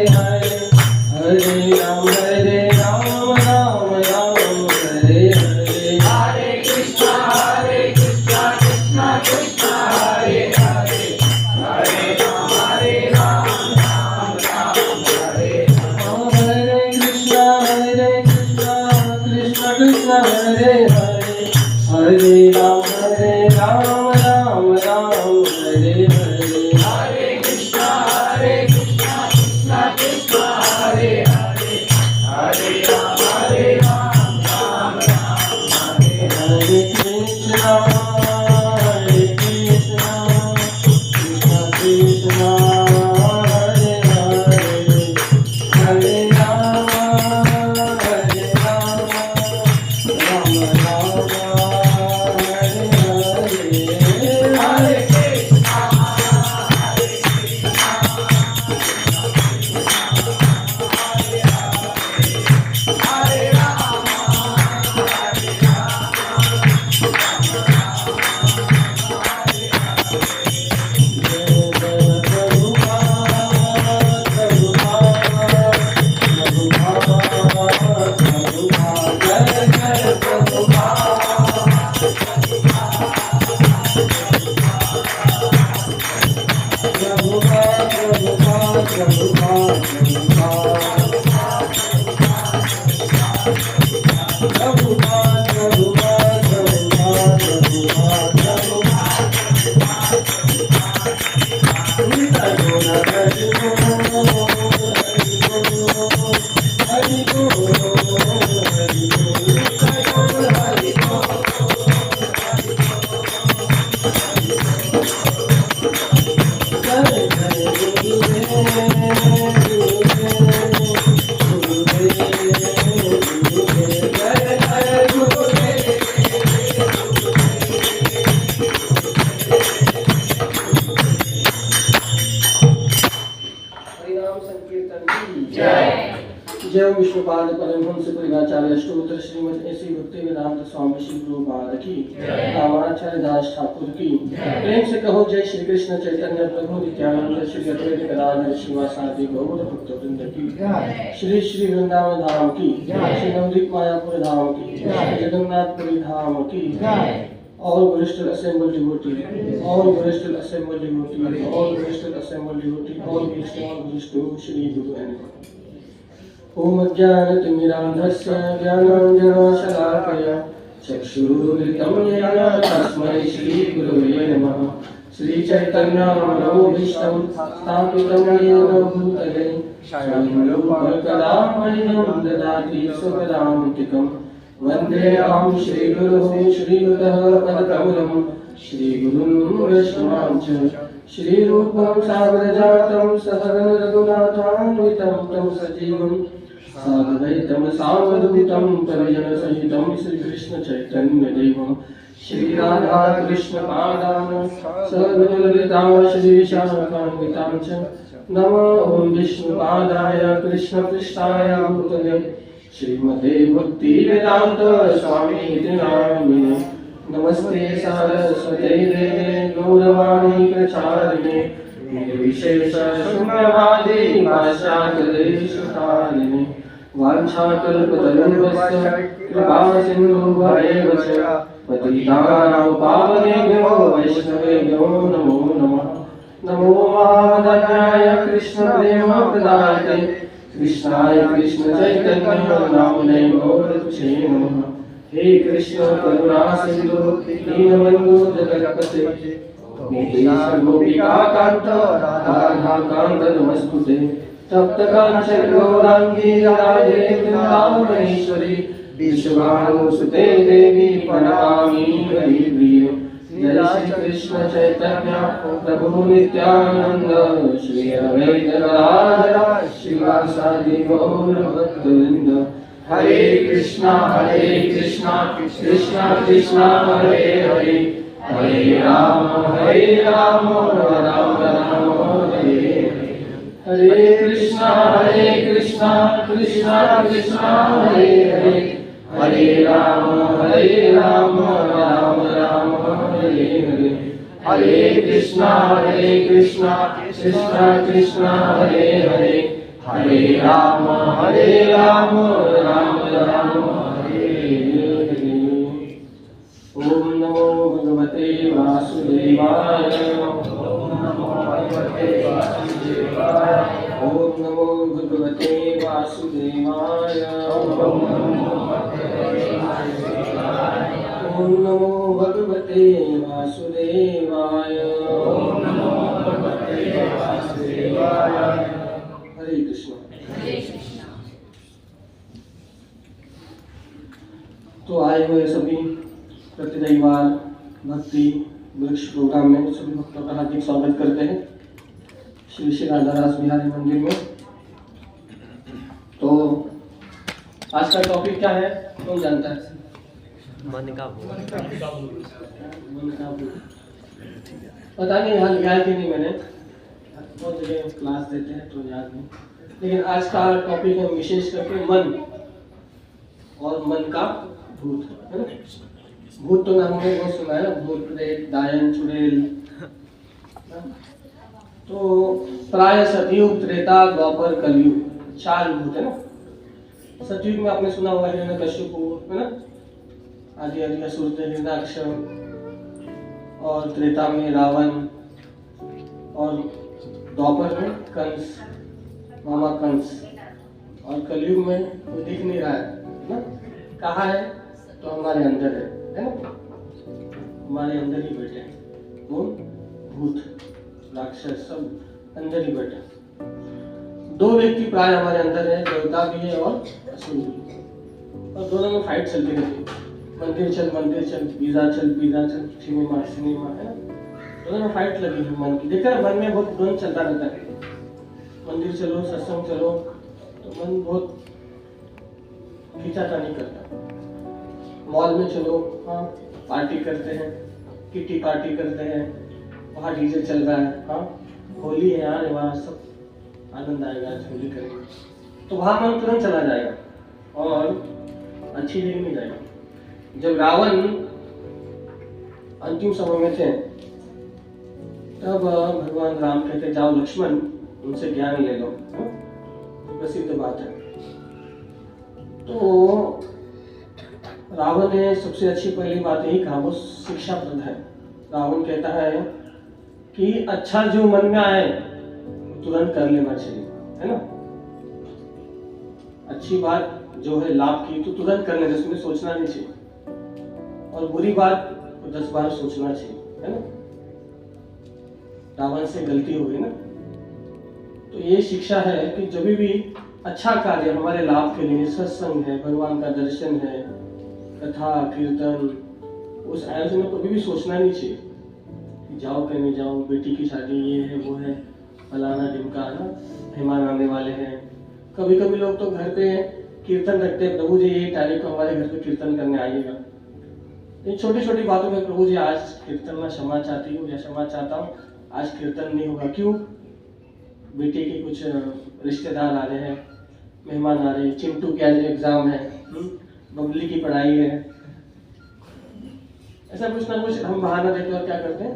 हरे, हरे राम राम राम हरे हरे। हरे कृष्णा कृष्णा कृष्णा हरे हरे, हरे राम राम राम हरे राम। हरे कृष्णा कृष्णा कृष्णा हरे हरे, हरे राम राम राम हरे हरे। हरे कृष्णा कृष्णा कृष्णा हरे हरे, हरे राम राम राम हरे हरे कृष्णा कृष्णा कृष्णा हरे हरे, हरे राम राम राम हरे हरे। हरे कृष्णा हरे राम जय विष्णुपाद परमहंस परिवाचार्य अष्टोत्तर श्रीमद ऐसी भक्ति वेदांत स्वामी श्री गुरुपाद की, रामाचार्य दास ठाकुर की। प्रेम से कहो जय श्री कृष्ण चैतन्य प्रभु नित्यानंद श्री अद्वैत गदाधर शिवासादि गौर भक्तवृंद की, श्री श्री वृंदावन धाम की, श्री नवद्वीप मायापुर धाम की, श्री जगन्नाथपुरी धाम की। All Bristol assembled devotees, all Bristol assembled devotees, all Bristol assembled devotees, all Bristol Shri Guru Anybody. ओम अज्ञानतिमिरान्धस्य ज्ञानाञ्जनशलाकया चक्षुरुन्मिलितं येन तस्मै श्रीगुरवे नमः। श्रीचैतन्यमनोभीष्टं स्थापितं येन भूतले स्वयं रूपकदा मह्यं ददाति स्वपदान्तिकम्। वन्देऽहं श्रीगुरुः श्रीयुतः पदकमलं श्रीगुरुं वैष्णवांश्च श्रीरूपं सागरजातं सहगण रघुनाथान्वितं तं सजीवं साद्वैतं सावधूतं परिजनसहितं श्रीकृष्ण चैतन्यदेवं श्रीराधा कृष्णपादान् सद्गुरुललितां श्रीशाखान्वितां च। नमो ॐ विष्णुपादाय कृष्णपृष्ठाय भूतले श्रीमते भक्तिवेदान्त स्वामी नामिने। नमस्ते सारस्वते देवे गौरवाणी प्रचारिणे निर्विशेष शून्यवादी भाष्याकलेशकारिणे। वाञ्छाकल्पतरुभ्यश्च कृपा सिन्धुभ्येव च पतितानां पावनेभ्यो वैष्णवेभ्यो नमो नमः। नमो महावदन्याय कृष्णप्रेमप्रदायते कृष्णाय कृष्ण चैतन्य नामने गौरक्षे नमः। हे कृष्ण करुणा सिंधु दीनबंधु जगत्पते गोपिका कांत राधा कांत नमस्तुते। तप्त कांचन गौरांगी राधे वृंदावनेश्वरी विश्वभानुसुते देवी प्रणमामि हरिप्रिय। जय श्री कृष्ण चैतन्य प्रभु नित्यानंद श्री अद्वैत गदाधर शिवासादि गौर भक्तवृंद। हरे कृष्णा कृष्णा कृष्णा हरे हरे, हरे राम राम राम हरे हरे। हरे कृष्णा कृष्णा कृष्णा हरे हरे, हरे राम राम राम हरे हरे। हरे कृष्णा कृष्णा कृष्णा हरे हरे, राम राम राम हरे हरे। ओम नमो भगवते वासुदेवाय। ओम नमो भगवते वासुदेवाय। ओम नमो भगवते वासुदेवाय। ओम नमो भगवते वासुदेवाय। ओम नमो भगवते वासुदेवाय। ओम नमो भगवते वासुदेवाय। हरे कृष्ण। तो आए हुए सभी प्रति रविवार भक्ति वृक्ष प्रोग्राम में सभी भक्तों का हार्दिक स्वागत करते हैं श्री श्री राधा रास बिहारी मंदिर में। तो आज का टॉपिक क्या है कौन जानता है? मन का भूत। पता नहीं यहाँ लिखा है कि नहीं, मैंने बहुत जगह क्लास देते हैं तो याद नहीं, लेकिन आज का टॉपिक है विशेष करके मन और मन का भूत, है ना। भूत तो नाम हमने बहुत सुना है ना, भूत प्रेत दायन चुड़ैल। तो प्राय सतयुग त्रेता द्वापर कलयुग 4 भूत है ना। सतयुग में आपने सुना होगा हिरण्यकश्यप है ना, आदि आदि असुर थे हिरण्याक्ष, और त्रेता में रावण, और द्वापर में कंस मामा कंस, और कलयुग में कोई दिख नहीं रहा है ना। कहाँ है? तो हमारे अंदर है ना, हमारे अंदर ही बैठे हैं वो भूत राक्षस सब अंदर ही बैठे। 2 व्यक्ति प्राय हमारे अंदर है, देवता भी है और असुर भी, और दोनों में फाइट चलती रहती है। मंदिर चल पिज्जा चल सिनेमा है ना, दोनों में फाइट लगी है मन की। देखा मन में बहुत द्वंद चलता रहता है। मंदिर चलो सत्संग चलो तो मन बहुत खींचाता नहीं करता। मॉल में चलो हाँ पार्टी करते हैं, किटी पार्टी करते हैं, वहाँ डीजे चल रहा है, हाँ होली है यार वहाँ सब आनंद आएगा, आज होली करेंगे, तो वहाँ मन तुरंत चला जाएगा और अच्छी जगह नहीं जाएगा। जब रावण अंतिम समय में थे तब भगवान राम कहते जाओ लक्ष्मण उनसे ज्ञान ले लो, प्रसिद्ध बात है। तो रावण ने सबसे अच्छी पहली बात यही कहा, वो शिक्षाप्रद है। रावण कहता है कि अच्छा जो मन में आए तुरंत कर लेना चाहिए, है ना। अच्छी बात जो है लाभ की तो तुरंत कर लेना, उसमें सोचना नहीं चाहिए, और बुरी बात तो 10 बार सोचना चाहिए, है ना। रावण से गलती हो गई ना। तो ये शिक्षा है कि जब भी अच्छा कार्य हमारे लाभ के लिए, सत्संग है, भगवान का दर्शन है, कथा कीर्तन, उस आयोजन में कभी भी सोचना नहीं चाहिए कि जाओ कि नहीं जाओ, बेटी की शादी ये है वो है, फलाना ढिमका ना, मेहमान आने वाले हैं। कभी कभी लोग तो घर पे कीर्तन रखते हैं, प्रभु जी ये तारीख को हमारे घर पे कीर्तन करने आइएगा। इन छोटी छोटी बातों में प्रभु जी आज कीर्तन में क्षमा चाहती हूँ या क्षमा चाहता हूँ, आज कीर्तन नहीं होगा। क्यों? बेटे के कुछ रिश्तेदार आ रहे हैं, मेहमान आ रहे हैं, चिंटू के आज एग्जाम है, बबली की पढ़ाई है, ऐसा कुछ ना कुछ हम बहाना देते और क्या करते हैं,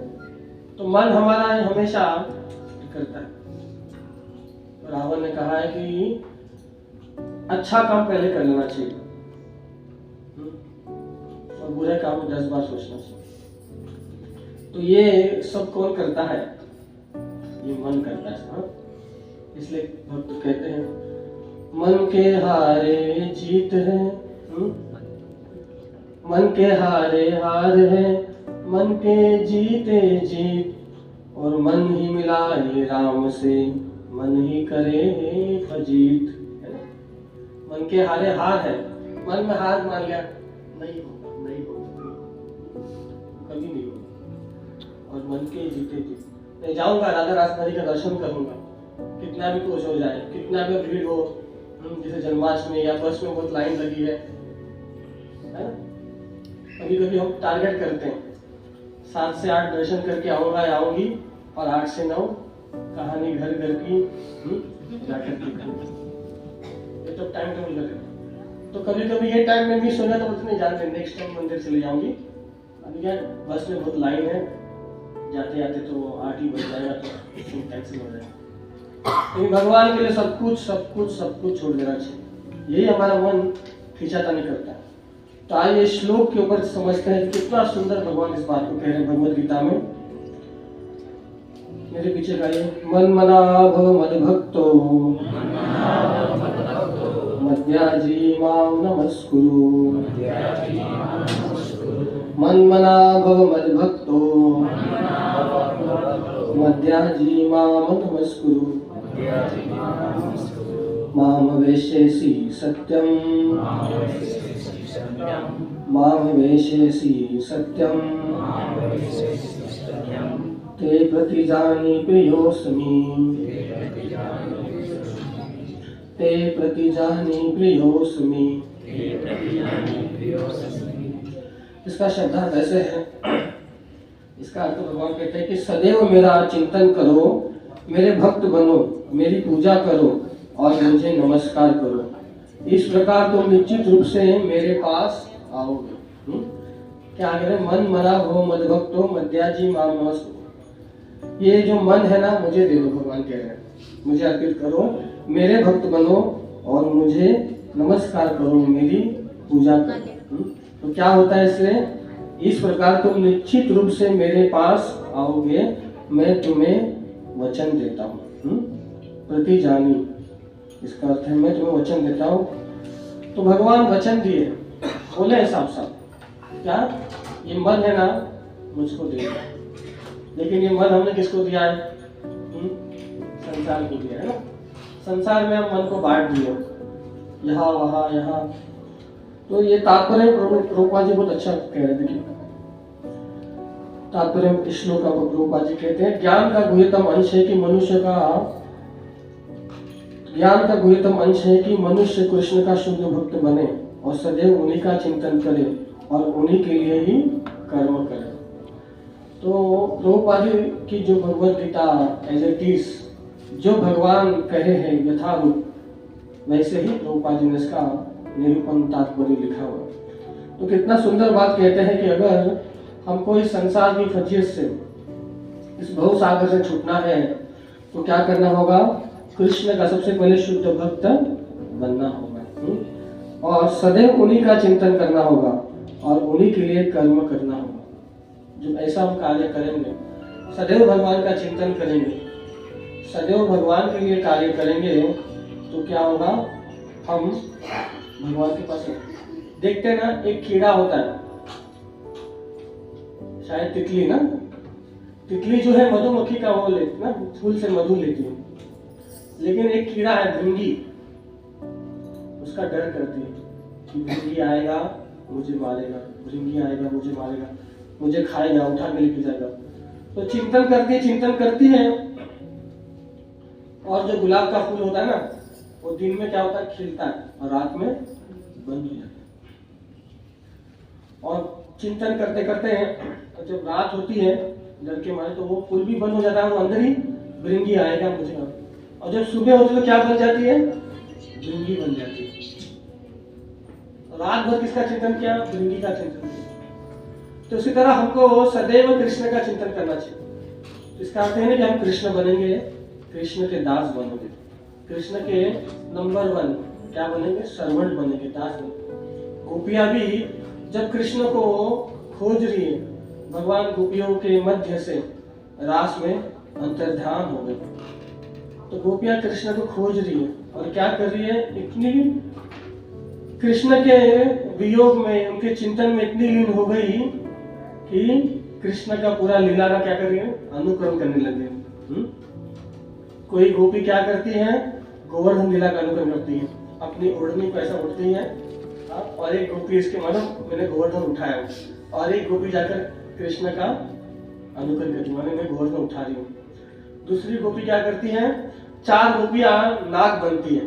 तो मन हमारा हमेशा करता है। रावण ने कहा है कि अच्छा काम पहले कर लेना चाहिए और बुरे काम 10 बार सोचना चाहिए। तो ये सब कौन करता है? ये मन करता है, हाँ? इसलिए भक्त कहते हैं मन के हारे जीत है, मन के हारे हार है, मन के जीते जीत, और मन ही मिलाए राम से, मन ही करे फजीत। मन के हारे हार है, मन में हार मान लिया, नहीं हो कभी नहीं हो, और मन के जीते जीत, मैं जाऊंगा राधा रासमणी का दर्शन करूंगा, कितना भी कुछ हो जाए, कितना भी भीड़ हो, जैसे जन्माष्टमी या बस में बहुत लाइन लगी है ना। कभी कभी हम टारगेट करते हैं 7 से 8 दर्शन करके आऊंगा या आऊंगी, और 8 से 9 कहानी घर घर की जाकर के, ये तो टाइम टेबल करें। तो कभी कभी ये टाइम में मिस हो जाए तो उतने जानते नेक्स्ट टाइम मंदिर चले जाऊंगी। अभी क्या बस में बहुत लाइन है, जाते जाते तो 8 ही बज जाएगा, तो कैंसिल हो जाएगा। लेकिन भगवान के लिए सब कुछ छोड़ देना चाहिए। यही हमारा मन खींचातानी करता है। तो आइए श्लोक के ऊपर समझते हैं कितना सुंदर भगवान इस बात को कह रहे हैं भगवद गीता में। मेरे पीछे गाइए। मन मना भव मद भक्तो मध्याजी मां नमस्कुरु। मन मना भव मद भक्तो मध्याजी मां नमस्कुरु। माम वेशेसि सत्यम माम वेशेसि सत्यम ते प्रतिजानि प्रियोऽस्मि ते प्रतिजानि प्रियोऽस्मि। इसका शब्दार्थ ऐसे है। इसका अर्थ भगवान कहते हैं कि सदैव मेरा चिंतन करो, मेरे भक्त बनो, मेरी पूजा करो और मुझे नमस्कार करो। इस प्रकार तुम निश्चित रूप से मेरे पास आओगे। क्या कह रहे? मन मना भव मद भक्तो मध्याजी मां नमस्कुरु। ये जो मन है ना, मुझे दे दो, भगवान कह रहे हैं, मुझे अर्पित करो, मेरे भक्त बनो और मुझे नमस्कार करो, मेरी पूजा करो। तो क्या होता है इससे? इस प्रकार तुम निश्चित रूप से मेरे पास आओगे, मैं तुम्हें वचन देता हूँ। प्रतिजानी, इसका अर्थ है मैं तुम्हें वचन देता हूँ। तो भगवान वचन दिए, बोले साफ साफ, क्या ये मन है ना, मुझको दे दो। लेकिन ये मन हमने किसको दिया है? संसार को दिया है ना। संसार में हम मन को बांट दिए, यहाँ वहाँ यहाँ। तो ये तात्पर्य प्रभुपाद जी बहुत अच्छा कह रहे थे। तात्पर्य श्लोक का प्रभुपाद जी कहते हैं, ज्ञान का गुह्यतम अंश है कि मनुष्य कृष्ण का शुद्ध भक्त बने और सदैव उन्हीं का चिंतन करे और उन्हीं के लिए ही कर्म करे। तो प्रभुपाद जी की जो Bhagavad Gita as it is, जो भगवान कहे हैं यथारूप, वैसे ही प्रभुपाद जी ने इसका निरूपण तात्पर्य लिखा हुआ। तो कितना सुंदर बात कहते हैं कि अगर हमको इस संसार की फजीयत से, इस भव सागर से छूटना है तो क्या करना होगा? कृष्ण का सबसे पहले शुद्ध भक्त बनना होगा और सदैव उन्हीं का चिंतन करना होगा और उन्हीं के लिए कर्म करना होगा। जब ऐसा हम कार्य करेंगे, सदैव भगवान का चिंतन करेंगे, सदैव भगवान के लिए कार्य करेंगे, तो क्या होगा? हम भगवान के पास देखते ना, एक कीड़ा होता है, शायद तितली ना, तितली जो है मधुमक्खी का वो लेती ना, फूल से मधु लेती है। लेकिन एक कीड़ा है भृंगी, उसका डर करती है कि भृंगी आएगा मुझे मारेगा, भृंगी आएगा मुझे मारेगा, मुझे खाएगा, उठा के लेके जाएगा। तो चिंतन करती है। और जो गुलाब का फूल होता है ना, वो दिन में क्या होता है? खिलता है और रात में बंद हो जाता है। और चिंतन करते करते हैं, जब रात होती है डर के मारे, तो वो फूल भी बंद हो जाता है, वो अंदर ही भृंगी आएगा मुझे। और जब सुबह होती है तो क्या बन जाती है? भृंगी बन जाती है। रात भर किसका चिंतन किया? भृंगी का चिंतन किया। तो इसी तरह हमको सदैव कृष्ण का चिंतन करना चाहिए। इसका अर्थ है ना कि हम कृष्ण बनेंगे, कृष्ण के दास बनेंगे, कृष्ण के नंबर 1 क्या बनेंगे? सर्वेंट बनेंगे, दास बनेंगे। गोपियां भी जब कृष्ण को खोज रही है, भगवान गोपियों के मध्य से रास में अंतर्ध्यान हो गए। तो गोपियां कृष्ण को खोज रही है और क्या कर रही है? इतनी कृष्ण के वियोग में, उनके चिंतन में इतनी लीन हो गई कि कृष्ण का पूरा लीला का क्या कर रही है? अनुकरण करने लगे। कोई गोपी क्या करती है? गोवर्धन लीला का अनुकरण करती है, अपनी ओढ़नी को ऐसा उठती है, और एक गोपी इसके मानो मैंने गोवर्धन उठाया, और एक गोपी जाकर कृष्ण का अनुकरण करती है, मैं गोवर्धन उठा रही हूँ। दूसरी गोपी क्या करती है? 4 गोपियां नाग बनती है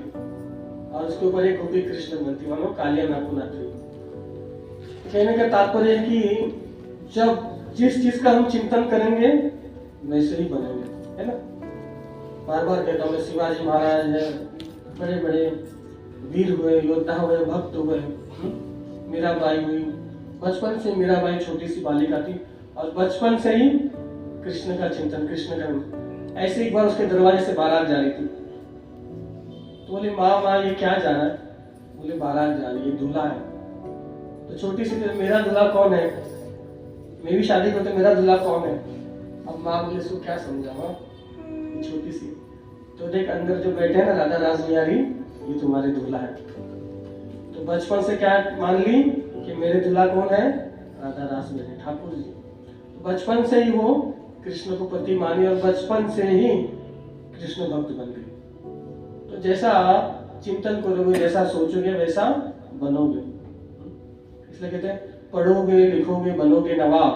और उसके ऊपर एक गोपी कृष्ण बनती है, मानो कालिया नाग को नाच रही है। कहने का तात्पर्य है कि जब जिस चीज का हम चिंतन करेंगे वैसे ही बनेंगे, है ना। बार बार कहता हूँ, शिवाजी महाराज है, बड़े बड़े वीर हुए, योद्धा हुए, भक्त हुए, मीराबाई हुई। बचपन से मीराबाई छोटी सी बालिका थी और बचपन से ही कृष्ण का चिंतन, कृष्ण का ऐसे एक बार उसके दरवाजे से बारात जा रही थी। तो बोली माँ ये क्या जा रहा है? बोले बारात जा रही है, दूल्हा है। तो छोटी सी मेरा दूल्हा कौन है? मेरी शादी को तो मेरा दूल्हा कौन है? अब माँ बोले इसको क्या समझा माँ, छोटी सी। तो देख अंदर जो बैठे हैं ना राधा रास बिहारी, ये तुम्हारे दूल्हा है। तो बचपन से क्या मान ली कि मेरे दूल्हा कौन है? राधा रास बिहारी ठाकुर जी। तो बचपन से ही वो कृष्ण को पति मानी और बचपन से ही कृष्ण भक्त बन गई। तो जैसा चिंतन करोगे, जैसा सोचोगे, वैसा बनोगे। इसलिए कहते हैं पढ़ोगे लिखोगे बनोगे नवाब।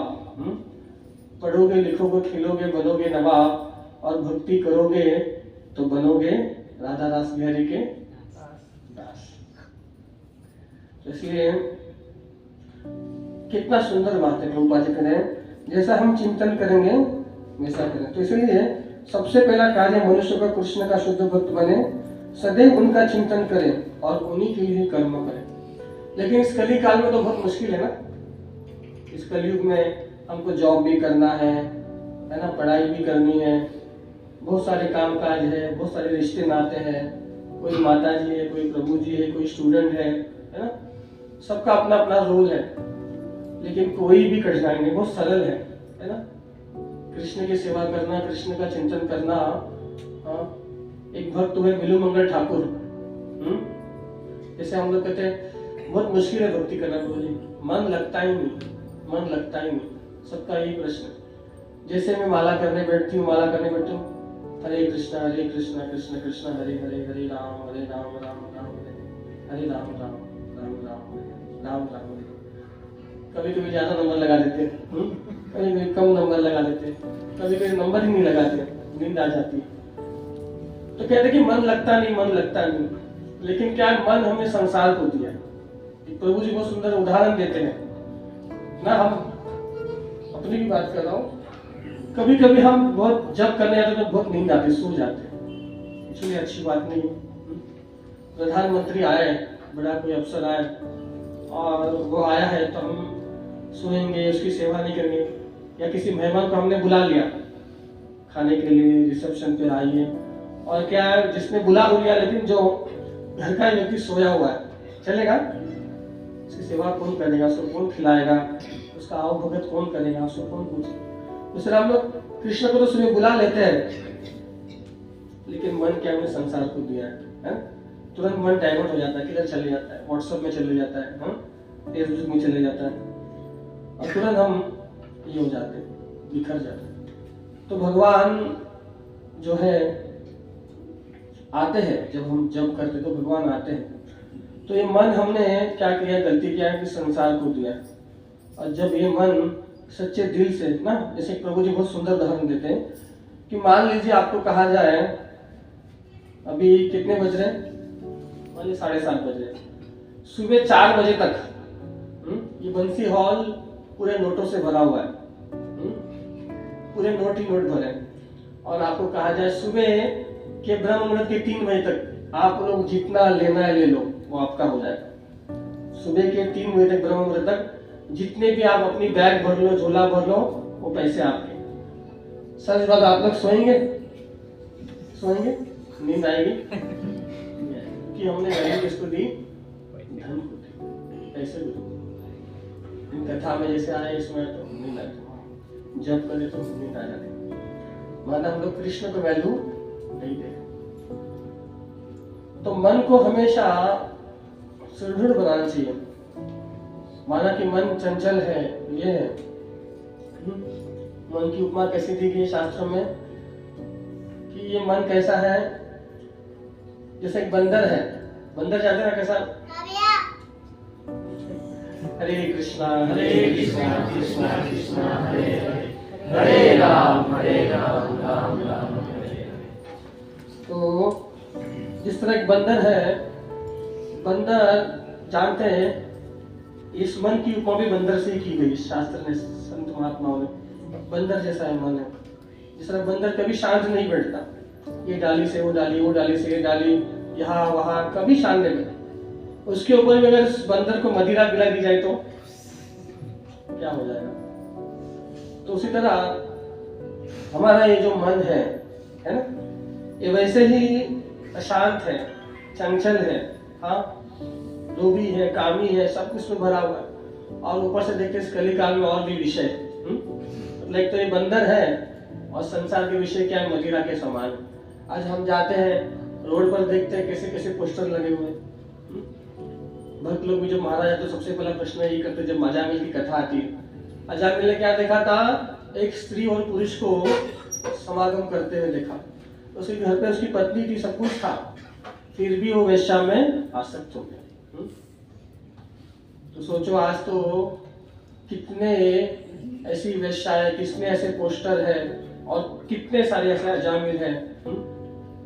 पढ़ोगे लिखोगे खिलोगे बनोगे नवाब, और भक्ति करोगे तो बनोगे राधा रास बिहारी के दास। तो इसलिए कितना सुंदर बात है प्रभुपाद जी कह रहे हैं, जैसा हम चिंतन करेंगे वैसा करें। तो इसलिए सबसे पहला कार्य मनुष्य का कृष्ण का शुद्ध भक्त बने, सदैव उनका चिंतन करें और उन्हीं के लिए कर्म करें। लेकिन इस कली काल में तो बहुत मुश्किल है ना। इस कलयुग में हमको जॉब भी करना है ना, पढ़ाई भी करनी है, बहुत सारे काम काज है, बहुत सारे रिश्ते नाते हैं, कोई माता जी है, कोई प्रभु जी है, कोई स्टूडेंट है ना, सबका अपना अपना रोल है। लेकिन कोई भी कठिनाई नहीं, बहुत सरल है ना। कृष्ण की सेवा करना, कृष्ण का चिंतन करना। एक भक्त हुए बिलू मंगल ठाकुर, जैसे हम लोग कहते हैं बहुत मुश्किल है भक्ति करना, बोली मन लगता ही नहीं, मन लगता ही नहीं। सबका यही प्रश्न। जैसे मैं माला करने बैठती हूँ, हरे कृष्णा कृष्ण कृष्ण हरे हरे, हरे राम राम राम हरे राम राम राम राम राम राम। कभी कभी ज्यादा नंबर लगा देते, कभी कभी कम नंबर लगा देते, कभी कभी नंबर ही नहीं लगाते, नींद आ जाती। तो कहते कि मन लगता नहीं, मन लगता नहीं। लेकिन क्या मन हमने संसार को दिया। प्रभु जी बहुत सुंदर उदाहरण देते हैं ना। हम अपनी भी बात कर रहा हूँ, कभी कभी हम बहुत जब करने जाते तो बहुत नींद आती, सो जाते, इसलिए अच्छी बात नहीं है। प्रधानमंत्री आए, बड़ा कोई अफसर आए और वो आया है तो हम सोएंगे, उसकी सेवा नहीं करेंगे। या किसी मेहमान को हमने बुला लिया खाने के लिए, रिसेप्शन पे आइए, और क्या जिसने बुला लिया लेकिन जो घर का व्यक्ति सोया हुआ है, चलेगा? उसकी सेवा कौन करेगा, उसको कौन खिलाएगा, उसका आओ भगत कौन करेगा, उसको कौन पूछेगा? दूसरा हम लोग कृष्ण को तो सुबह बुला लेते हैं, लेकिन मन क्या हमने संसार को दिया है? तुरंत मन डाइवर्ट हो जाता है, किधर चले जाता है, व्हाट्सएप में चले जाता है, फेसबुक में चले जाता है, और तुरंत हम ये हो जाते हैं, बिखर जाते हैं। तो भगवान जो है आते हैं, जब हम जब करते तो भगवान आते हैं। तो ये मन हमने क्या किया, गलती किया है कि संसार को दिया। और जब ये मन सच्चे दिल से ना, जैसे प्रभु जी बहुत सुंदर उदाहरण देते हैं कि मान लीजिए आपको कहा जाए अभी कितने बज रहे हैं, मान 7:30 बज रहे, सुबह 4 बजे तक ये बंसी हॉल पूरे नोटों से भरा हुआ है, पूरे नोट ही नोट भरे, और आपको कहा जाए सुबह के ब्रह्म मुहूर्त के 3 बजे तक आप लोग जितना लेना है ले लो, वो आपका हो जाएगा। सुबह के 3 बजे तक ब्रह्म मुहूर्त तक जितने भी आप अपनी बैग भर लो, झोला भर लो, वो पैसे आपके। सच बात, आप लोग सोएंगे? सोएंगे? नींद आएगी कि हमने वैल्यू किसको दी? धन को दी, पैसे को दी। कथा में जैसे आए इसमें तो नींद आती, जब करे तो नींद आ जाती। माना हम लोग कृष्ण को वैल्यू नहीं दे। तो मन को हमेशा सुदृढ़ बनाना चाहिए। माना कि मन चंचल है, ये है। मन की उपमा कैसी दी गई शास्त्रों में कि ये मन कैसा है, जैसे एक बंदर है। बंदर जाते ना कैसा, हरे कृष्णा कृष्णा कृष्णा हरे हरे राम राम राम हरे। तो जिस तरह एक बंदर है, बंदर जानते हैं, इस मन की उपमा भी बंदर से ही की गई शास्त्र ने, संत महात्माओं ने। बंदर जैसा है मन है। जिस तरह बंदर कभी शांत नहीं बैठता, ये डाली से वो डाली, वो डाली से ये डाली, यहाँ वहां, कभी शांत नहीं बैठता। उसके ऊपर भी अगर इस बंदर को मदिरा पिला दी जाए तो क्या हो जाएगा? तो उसी तरह हमारा ये जो मन है, है ना? ये वैसे ही अशांत है, चंचल है, हाँ, लोभी है, कामी है, सब कुछ में भरा हुआ है। और ऊपर से देखते इस कलिकाल में और भी विषय, मतलब एक तो ये बंदर है और संसार के विषय क्या है, मदिरा के समान। आज हम जाते हैं रोड पर, देखते हैं कैसे कैसे पोस्टर लगे हुए हैं। भक्त लोग भी जब महाराज है तो सबसे पहला प्रश्न यही करते, जब अजामिल की कथा आती है, अजामिल ने क्या देखा था, एक स्त्री और पुरुष को समागम करते हुए देखा। उसके घर पे उसकी पत्नी थी, सब कुछ था, फिर भी वो वेश्या में आसक्त हो गया। तो सोचो आज तो कितने ऐसी वेश्याएं, कितने ऐसे पोस्टर है और कितने सारे ऐसे अजामिल हैं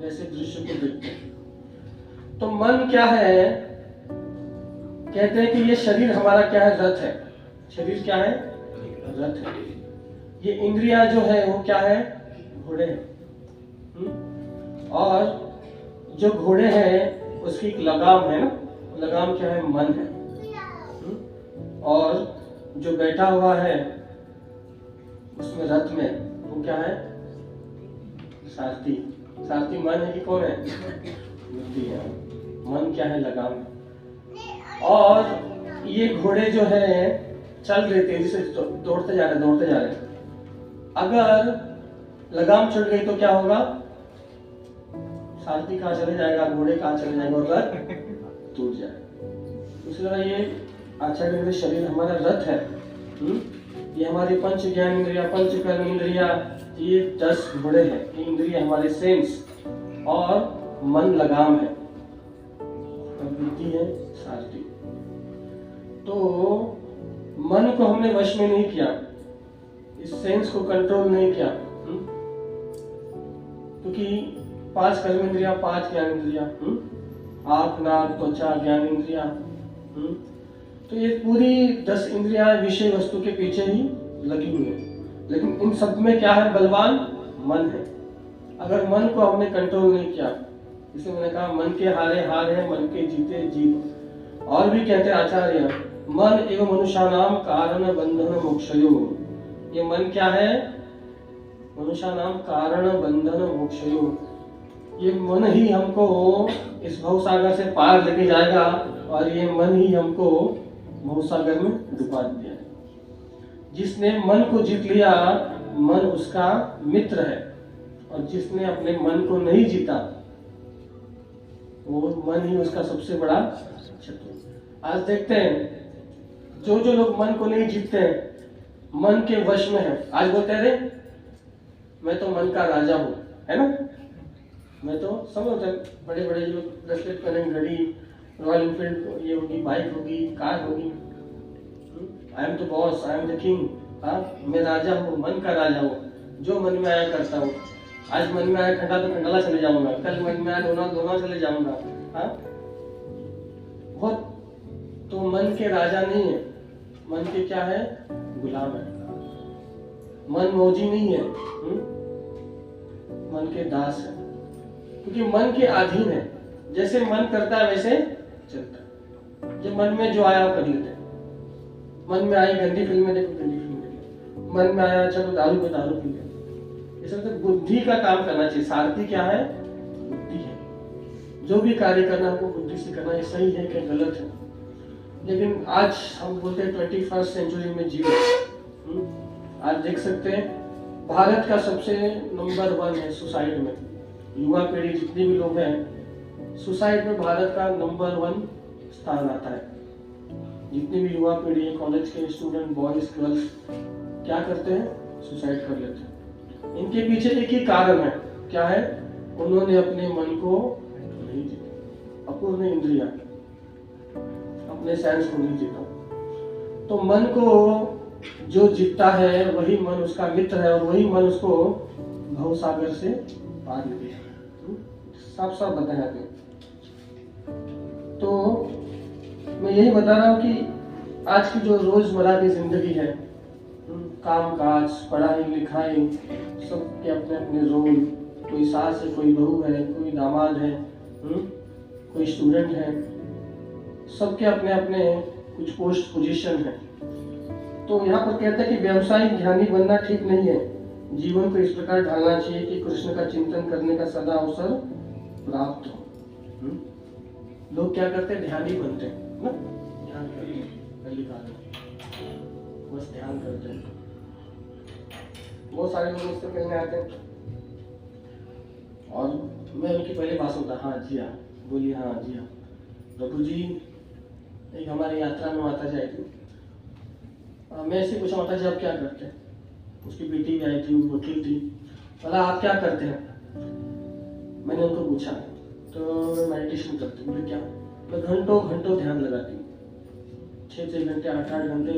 जैसे दृश्य को देखते हैं। तो मन क्या है, कहते हैं कि ये शरीर हमारा क्या है, रथ है। शरीर क्या है, रथ है। ये इंद्रियां जो है वो क्या है, घोड़े हैं। और जो घोड़े हैं उसकी एक लगाम है ना, लगाम क्या है, मन है। और जो बैठा हुआ है उसमें रथ में, वो क्या है, सारथी। सारथी मन है कि कौन है, बुद्धि है। मन क्या है, लगाम है। और ये घोड़े जो है चल रहे तेजी से, दौड़ते जा रहे हैं। अगर लगाम छूट गई तो क्या होगा, सारथी कहाँ चले जाएगा, घोड़े कहाँ चले जाएगा, और रथ टूट जाएगा। उसी तरह ये आचार्य में शरीर हमारा रथ है। ये हमारी पंच ज्ञान इंद्रिया, पंच कर्म इंद्रिया, ये 10 घोड़े हैं। ये इंद्रिय हमारे सेंस, और मन लगाम है, बुद्धि है सारथी। तो मन को हमने वश में नहीं किया, इस सेंस को कंट्रोल नहीं किया, क्योंकि 5 कर्म इंद्रिया, 5 ज्ञान इंद्रिया, आँख, नाक, त्वचा, ज्ञान इंद्रिया, तो ये पूरी 10 इंद्रियां विषय वस्तु के पीछे ही लगी हुई है। लेकिन इन सब में क्या है, बलवान मन है। अगर मन को हमने कंट्रोल नहीं किया, इसे मैंने कहा मन के हारे हार है, मन के जीते जीत। और भी कहते हैं आचार्य, मन एवं मनुष्यानाम कारण बंधन मोक्षयो। ये मन क्या है, मनुष्यानाम कारण बंधन मोक्षयो। ये मन ही हमको इस भवसागर से पार लेके जाएगा, और ये मन ही हमको भवसागर में डुबा दिया। जिसने मन को जीत लिया, मन उसका मित्र है, और जिसने अपने मन को नहीं जीता, वो मन ही उसका सबसे बड़ा शत्रु। आज देखते हैं जो लोग मन को नहीं जीतते हैं, मन के वश में है, आज बोलते हैं रे मैं तो मन का राजा हूँ, है ना, मैं तो समझते बड़े बड़े जो ब्रेसलेट पहने, घड़ी, रॉयल एनफील्ड ये होगी, बाइक होगी, कार होगी, I am the boss, I am the king, हाँ मैं राजा हूँ, मन का राजा हूँ, जो मन में आया करता हूँ। आज मन में आया खंडा तो खंडाला चले जाऊंगा, कल मन में आया दोना चले जाऊंगा, हाँ। बहुत तो मन के राजा नहीं है, मन के क्या है, गुलाम है। मन मौजी नहीं है, मन के दास है, क्योंकि मन के अधीन है। जैसे मन करता है वैसे चलता है। जब मन में जो आया वो कर लेते हैं। मन में आई गंदी फिल्में देखो, गंदी फिल्में देखो। मन में आया चलो दारू पे दारू पी ले। इस तो बुद्धि का काम करना चाहिए। सारथी क्या है, बुद्धि है। जो भी कार्य करना हमको बुद्धि से करना, ये सही है कि गलत है। लेकिन आज हम बोलते हैं 21st सेंचुरी में जी रहे। आज देख सकते हैं भारत का सबसे नंबर 1 है सुसाइड में। युवा पीढ़ी जितनी भी लोग हैं, सुसाइड में भारत का नंबर 1 स्थान आता है। जितनी भी युवा पीढ़ी है, कॉलेज के स्टूडेंट, बॉयज गर्ल्स क्या करते हैं, सुसाइड कर लेते हैं। इनके पीछे एक ही कारण है, क्या है, उन्होंने अपने मन को नहीं जीता, अपूर्ण इंद्रिया, अपने सेंस को नहीं जीता। तो मन को जो जीतता है वही मन उसका मित्र है, और वही मन उसको भवसागर से पार ले गया। साफ साफ बताया आपने। तो मैं यही बता रहा हूँ कि आज की जो रोजमर्रा की जिंदगी है, काम काज, पढ़ाई लिखाई, सबके अपने अपने रोल, कोई सास है, कोई बहू है, कोई दामाद है, कोई स्टूडेंट है, सबके अपने अपने कुछ पोस्ट पोजीशन है। तो यहाँ पर कहते हैं कि व्यवसायिक ज्ञानी बनना ठीक नहीं है, जीवन को इस प्रकार ढालना चाहिए कि कृष्ण का चिंतन करने का सदा अवसर प्राप्त हो। लोग क्या करते हैं, ध्यानी बनते हैं ना, ध्यान करते हैं, पहली बात बस ध्यान करते हैं। बहुत सारे लोग मुझसे मिलने आते हैं और मैं उनकी पहले बात सुनता, हाँ जी हाँ, बोलिए हाँ जी हाँ। प्रभु जी एक हमारी यात्रा में माता जी आई थी, मैं ऐसे पूछा माता जी आप क्या करते हैं, उसकी बेटी भी आई थी, वो वकील थी, बोला आप क्या करते हैं। मैंने उनको पूछा तो मैं मेडिटेशन करती हूँ। बोले क्या, मैं घंटों घंटों ध्यान लगाती हूँ, 6-6 घंटे 8-8 घंटे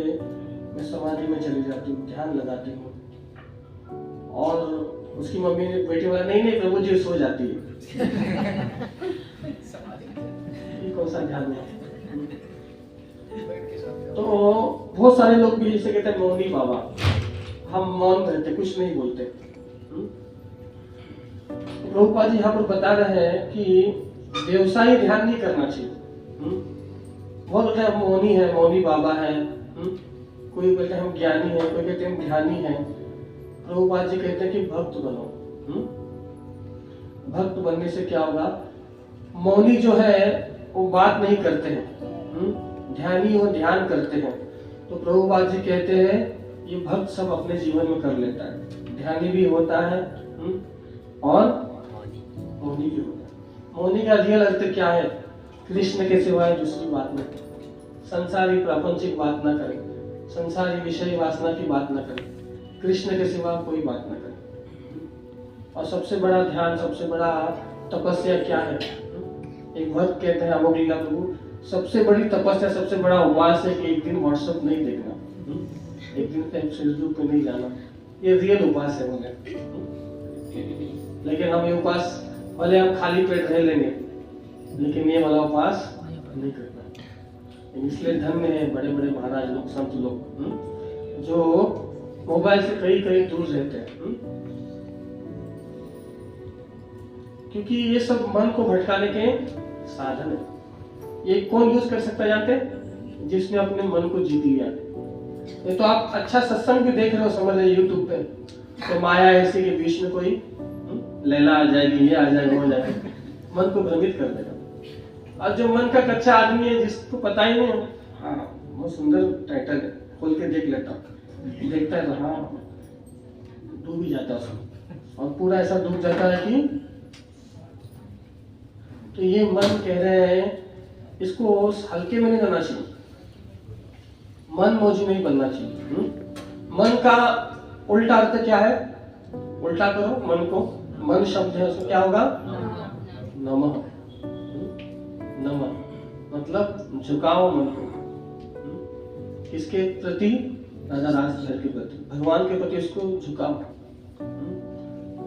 मैं समाधि में चली जाती हूँ, ध्यान लगाती हूँ। और उसकी मम्मी ने बेटी बोला नहीं नहीं प्रभु जी सो जाती है। ये कौन सा ध्यान है। तो बहुत सारे लोग भी जैसे कहते हैं मौनी बाबा, हम मौन रहते, कुछ नहीं बोलते। प्रभुपाद जी यहाँ पर बता रहे हैं कि व्यवसायी ध्यान नहीं करना चाहिए। बहुत बोलते हैं मौनी है, मौनी बाबा है, कोई कहते हैं हम ज्ञानी है, कोई कहते हैं हम ध्यानी है। प्रभुपाद जी कहते हैं कि भक्त बनो। भक्त बनने से क्या होगा, मौनी जो है वो बात नहीं करते हैं, ध्यानी वो ध्यान करते हैं। तो प्रभुपाद जी कहते हैं ये भक्त सब अपने जीवन में कर लेता है, ध्यानी भी होता है और मौनी भी होता है। मौनी का रियल अर्थ क्या है, कृष्ण के सिवाय दूसरी बात न करें, संसारी प्रापंचिक बात न करें, संसारी विषय वासना की बात न करें, कृष्ण के सिवा कोई बात न करें। और सबसे बड़ा ध्यान, सबसे बड़ा तपस्या क्या है। एक भक्त कहते हैं अमोघ लीला प्रभु, सबसे बड़ी तपस्या, सबसे बड़ा उपवास है कि एक दिन व्हाट्सएप नहीं देखना, एक दिन फेसबुक पे नहीं जाना। ये रियल उपवास है बोले। लेकिन हम ये उपवास भले हम खाली पेट रह लेंगे, लेकिन ये वाला उपवास नहीं करना। इसलिए धन्य है बड़े बड़े महाराज लोग, संत लोग जो मोबाइल से कहीं कहीं दूर रहते हैं, क्योंकि ये सब मन को भटकाने के साधन है। ये कौन यूज कर सकता है जानते हैं, जिसने अपने मन को जीत लिया। ये तो आप अच्छा सत्संग भी देख रहे हो, समझ रहे यूट्यूब पे, तो माया ऐसे के बीच में कोई लैला आ जाएगी, ये आ जाएगा, हो जाएगा, मन को भ्रमित कर देगा। और जो मन का कच्चा आदमी है, जिसको पता ही नहीं, हाँ बहुत सुंदर टाइटल है, खोल के देख लेता, देखता है हाँ डूब ही जाता उसमें, और पूरा ऐसा डूब जाता है कि। तो ये मन कह रहे हैं इसको हल्के में नहीं करना चाहिए, मन मौजी नहीं बनना चाहिए। मन का उल्टा अर्थ क्या है, उल्टा करो मन को, मन शब्द है उसको क्या होगा, नमः। नमः मतलब झुकाओ मन को, किसके प्रति, राजा राजधर के प्रति, भगवान के प्रति इसको झुकाओ,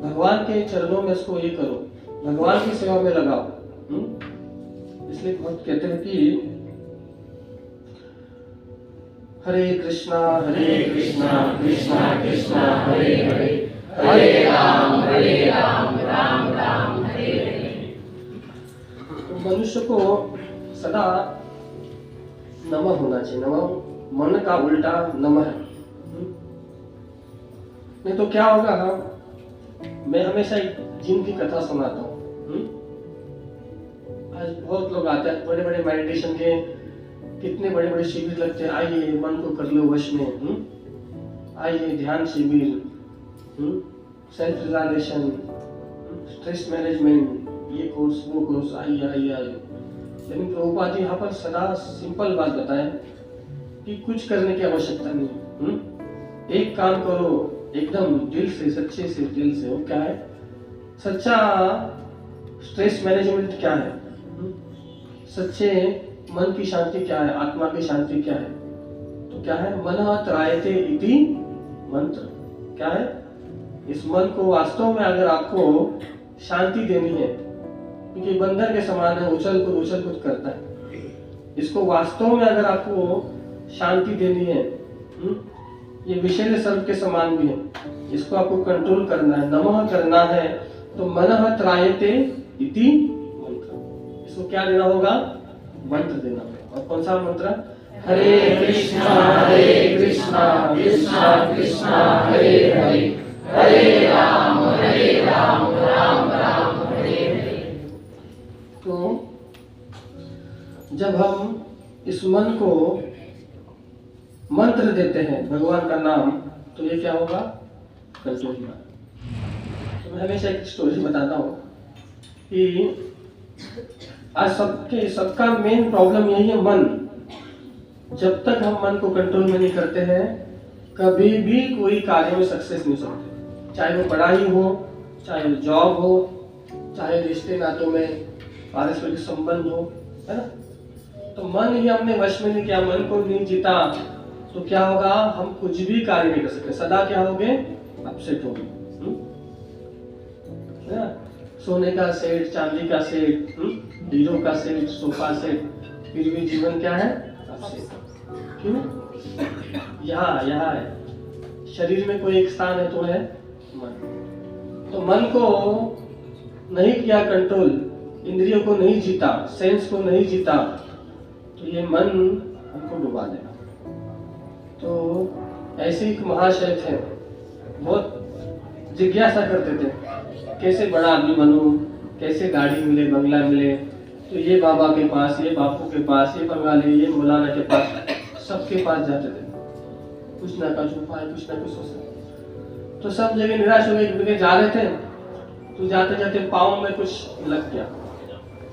भगवान के चरणों में इसको ये करो, भगवान की सेवा में लगाओ। इसलिए भक्त कहते हैं कि हरे कृष्णा कृष्णा कृष्णा हरे हरे, हरे राम राम राम हरे हरे। तो मनुष्य को सदा नमः होना चाहिए। नमः मन का उल्टा नमः है। नहीं तो क्या होगा, मैं हमेशा जिन की कथा सुनाता हूँ। आज बहुत लोग आते हैं, बड़े बड़े मेडिटेशन के कितने बड़े बड़े शिविर लगते हैं, आइए मन को कर लो वश में, आइए ध्यान शिविर, सेल्फ रियलाइजेशन, स्ट्रेस मैनेजमेंट, ये कोर्स वो कोर्स, आइए आइए आइए। लेकिन प्रभुपाद जी यहाँ पर सदा सिंपल बात बताएं कि कुछ करने की आवश्यकता नहीं। एक काम करो एकदम दिल से, सच्चे से दिल से। वो क्या है सच्चा स्ट्रेस मैनेजमेंट, क्या है सच्चे मन की शांति, क्या है आत्मा की शांति, क्या है तो क्या है, मनः त्रायते इति मंत्र। क्या है, इस मन को वास्तव में अगर आपको शांति देनी है, क्योंकि बंदर के समान है, उछल कूद करता है, इसको वास्तव में अगर आपको शांति देनी है, ये विषैले सर्प के समान भी है, इसको आपको कंट्रोल करना है, नमः करना है, तो मनः त्रायते इति मंत्र। इसको क्या देना होगा, मंत्र देना होगा। और कौन सा मंत्र, हरे कृष्णा कृष्णा कृष्णा कृष्णा हरे हरे, हरे राम राम राम हरे हरे। तो जब हम इस मन को मंत्र देते हैं भगवान का नाम, तो ये क्या होगा? कंट्रोल होगा। तो मैं हमेशा एक स्टोरी बताता हूँ कि आज सबका मेन प्रॉब्लम यही है, मन। जब तक हम मन को कंट्रोल में नहीं करते हैं, कभी भी कोई कार्य में सक्सेस नहीं हो सकते। चाहे वो पढ़ाई हो, चाहे वो जॉब हो, चाहे रिश्ते नातों में पारस्परिक संबंध हो, है ना। तो मन ही हमने वश में नहीं किया, मन को नहीं जीता, तो क्या होगा? हम कुछ भी कार्य नहीं कर सकते। सदा क्या होगे? अपसेट होगे। है ना? सोने का सेट, चांदी का सेट, हीरो का सेट, सोफा सेट, फिर भी जीवन क्या है? अपसेट। क्यों? यहाँ है। शरीर में कोई एक स्थान है तो है मन। तो मन को नहीं किया कंट्रोल, इंद्रियों को नहीं जीता, सेंस को नहीं जीता, तो ये मन हमको डुबा देगा। तो ऐसे एक महाशय थे, बहुत जिज्ञासा करते थे कैसे बड़ा आदमी बनूं, कैसे गाड़ी मिले, बंगला मिले। तो ये बाबा के पास, ये बापू के पास, ये बंगाली, ये मौलाना के पास, सबके पास जाते थे। कुछ ना कुछ उपाय, कुछ ना कुछ सोचते। तो सब जगह निराश हो गए, जा रहे थे तो जाते जाते पाँव में कुछ लग गया।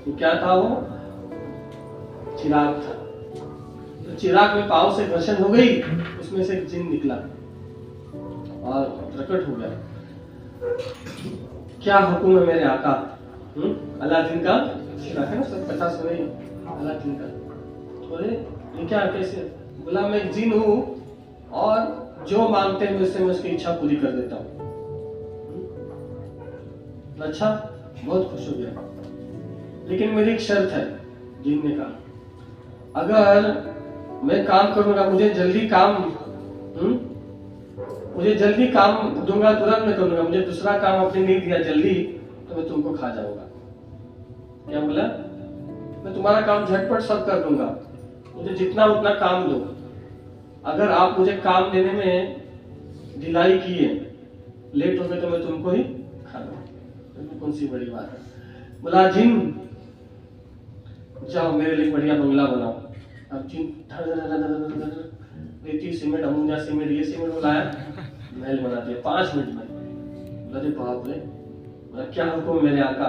तो क्या था वो? चिराग था। तो चिराग में पाँव से घर्षण हो गई, उसमें से एक जिन निकला और प्रकट हो गया। क्या हुक्म है मेरे आका? अलादीन का चिराग है ना, सब कथा सुने अलादीन का। बोले ये क्या, कैसे? बोला मैं एक जिन हूँ और जो मांगते हैं मुझसे मैं उसकी इच्छा पूरी कर देता हूँ। अच्छा, बहुत खुश हो गया। लेकिन मेरी एक शर्त है, जिन ने कहा, अगर मैं काम करूंगा, मुझे जल्दी काम दूंगा, तुरंत मैं करूंगा, मुझे दूसरा काम अपने नहीं दिया जल्दी, तो मैं तुमको खा जाऊंगा। क्या बोला? मैं तुम्हारा काम झटपट सब कर दूंगा, मुझे जितना उतना काम दो। अगर आप मुझे काम देने में ढिलाई किए, लेट हो गए, तो मैं तुमको ही खा लूंगा। तो कौन सी बड़ी बात है? बोला जिन जाओ मेरे लिए बढ़िया बंगला बनाओ। अब जिन रेती सीमेंट, अमूंजा सीमेंट, ये सीमेंट बुलाया, महल बना दिया 5 मिनट में। बोले बाप रे, बोला क्या हुक्म मेरे आका?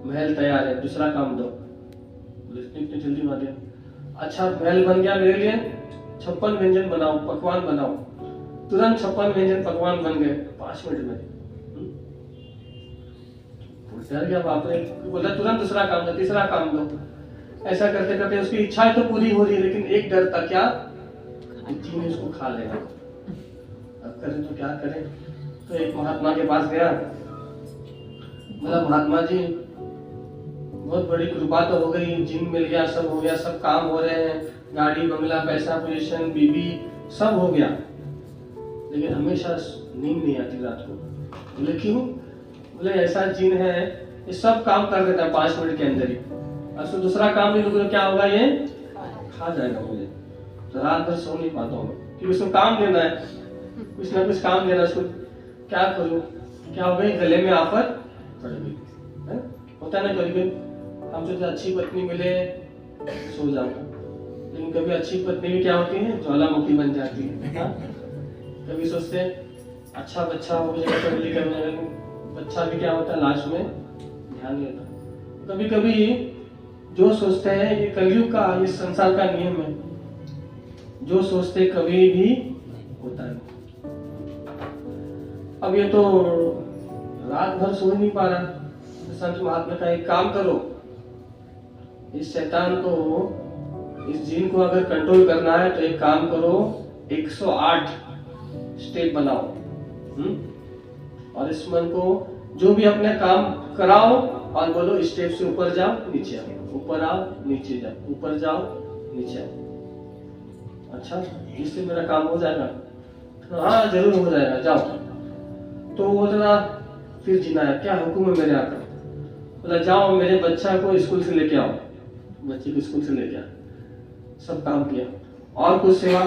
महल तैयार है, दूसरा काम दो। बोले इतनी जल्दी बना दिया? अच्छा, महल बन गया, मेरे लिए 56 व्यंजन बनाओ, पकवान बनाओ। तुरंत 56 व्यंजन पकवान बन गए 5 मिनट में। डर गया बाप रे। बोला तुरंत दूसरा काम दो, तीसरा काम दो। ऐसा करते करते उसकी इच्छाएं तो पूरी हो रही है, लेकिन एक डर था, क्या? चीनी उसको खा लेगा। अब करें तो क्या करें? तो एक महात्मा के पास गया। बोला महात्मा जी, बहुत बड़ी कृपा तो हो गई, जिन मिल गया, सब हो गया, सब काम हो रहे हैं, गाड़ी, बंगला, पैसा, पोजीशन, बीबी, सब हो गया, लेकिन हमेशा नींद नहीं आती रात को। बोले क्यों? बोले ऐसा जिन है, ये सब काम कर देता है 5 मिनट के अंदर ही, और दूसरा काम नहीं तो क्या होगा? ये खा जाएगा मुझे। तो रात भर सो नहीं पाता हूँ, क्योंकि उसको काम देना है, कुछ ना कुछ काम देना। उसको क्या करूँ? क्या हो गई? गले में आफत पड़ गई। होता है ना, कभी हम सोचते अच्छी पत्नी मिले सो जाऊंगा, लेकिन कभी अच्छी पत्नी भी क्या होती है? ज्वालामुखी बन जाती है। कभी सोचते अच्छा बच्चा हो जाएगा, बच्चा भी क्या होता है लास्ट में ध्यान नहीं होता। कभी कभी जो सोचते हैं, ये कलयुग का, ये संसार का नियम है, जो सोचते कभी भी होता है। अब ये तो रात भर सो नहीं पा रहा। संत महात्मा का एक काम करो, इस शैतान को, इस जीन को अगर कंट्रोल करना है तो एक काम करो, 108 स्टेप बनाओ, और इस मन को जो भी अपने काम कराओ और बोलो स्टेप से ऊपर जाओ नीचे आओ, ऊपर आओ नीचे जाओ, ऊपर जाओ नीचे आओ। अच्छा, इससे मेरा काम हो जाएगा? हाँ जरूर हो जाएगा, जाओ। तो वो बोला फिर जीना है, क्या हुक्म है मेरे आका? बोला जाओ मेरे बच्चा को स्कूल से लेके आओ। बच्चे को स्कूल से लेके आया, सब काम किया, और कुछ सेवा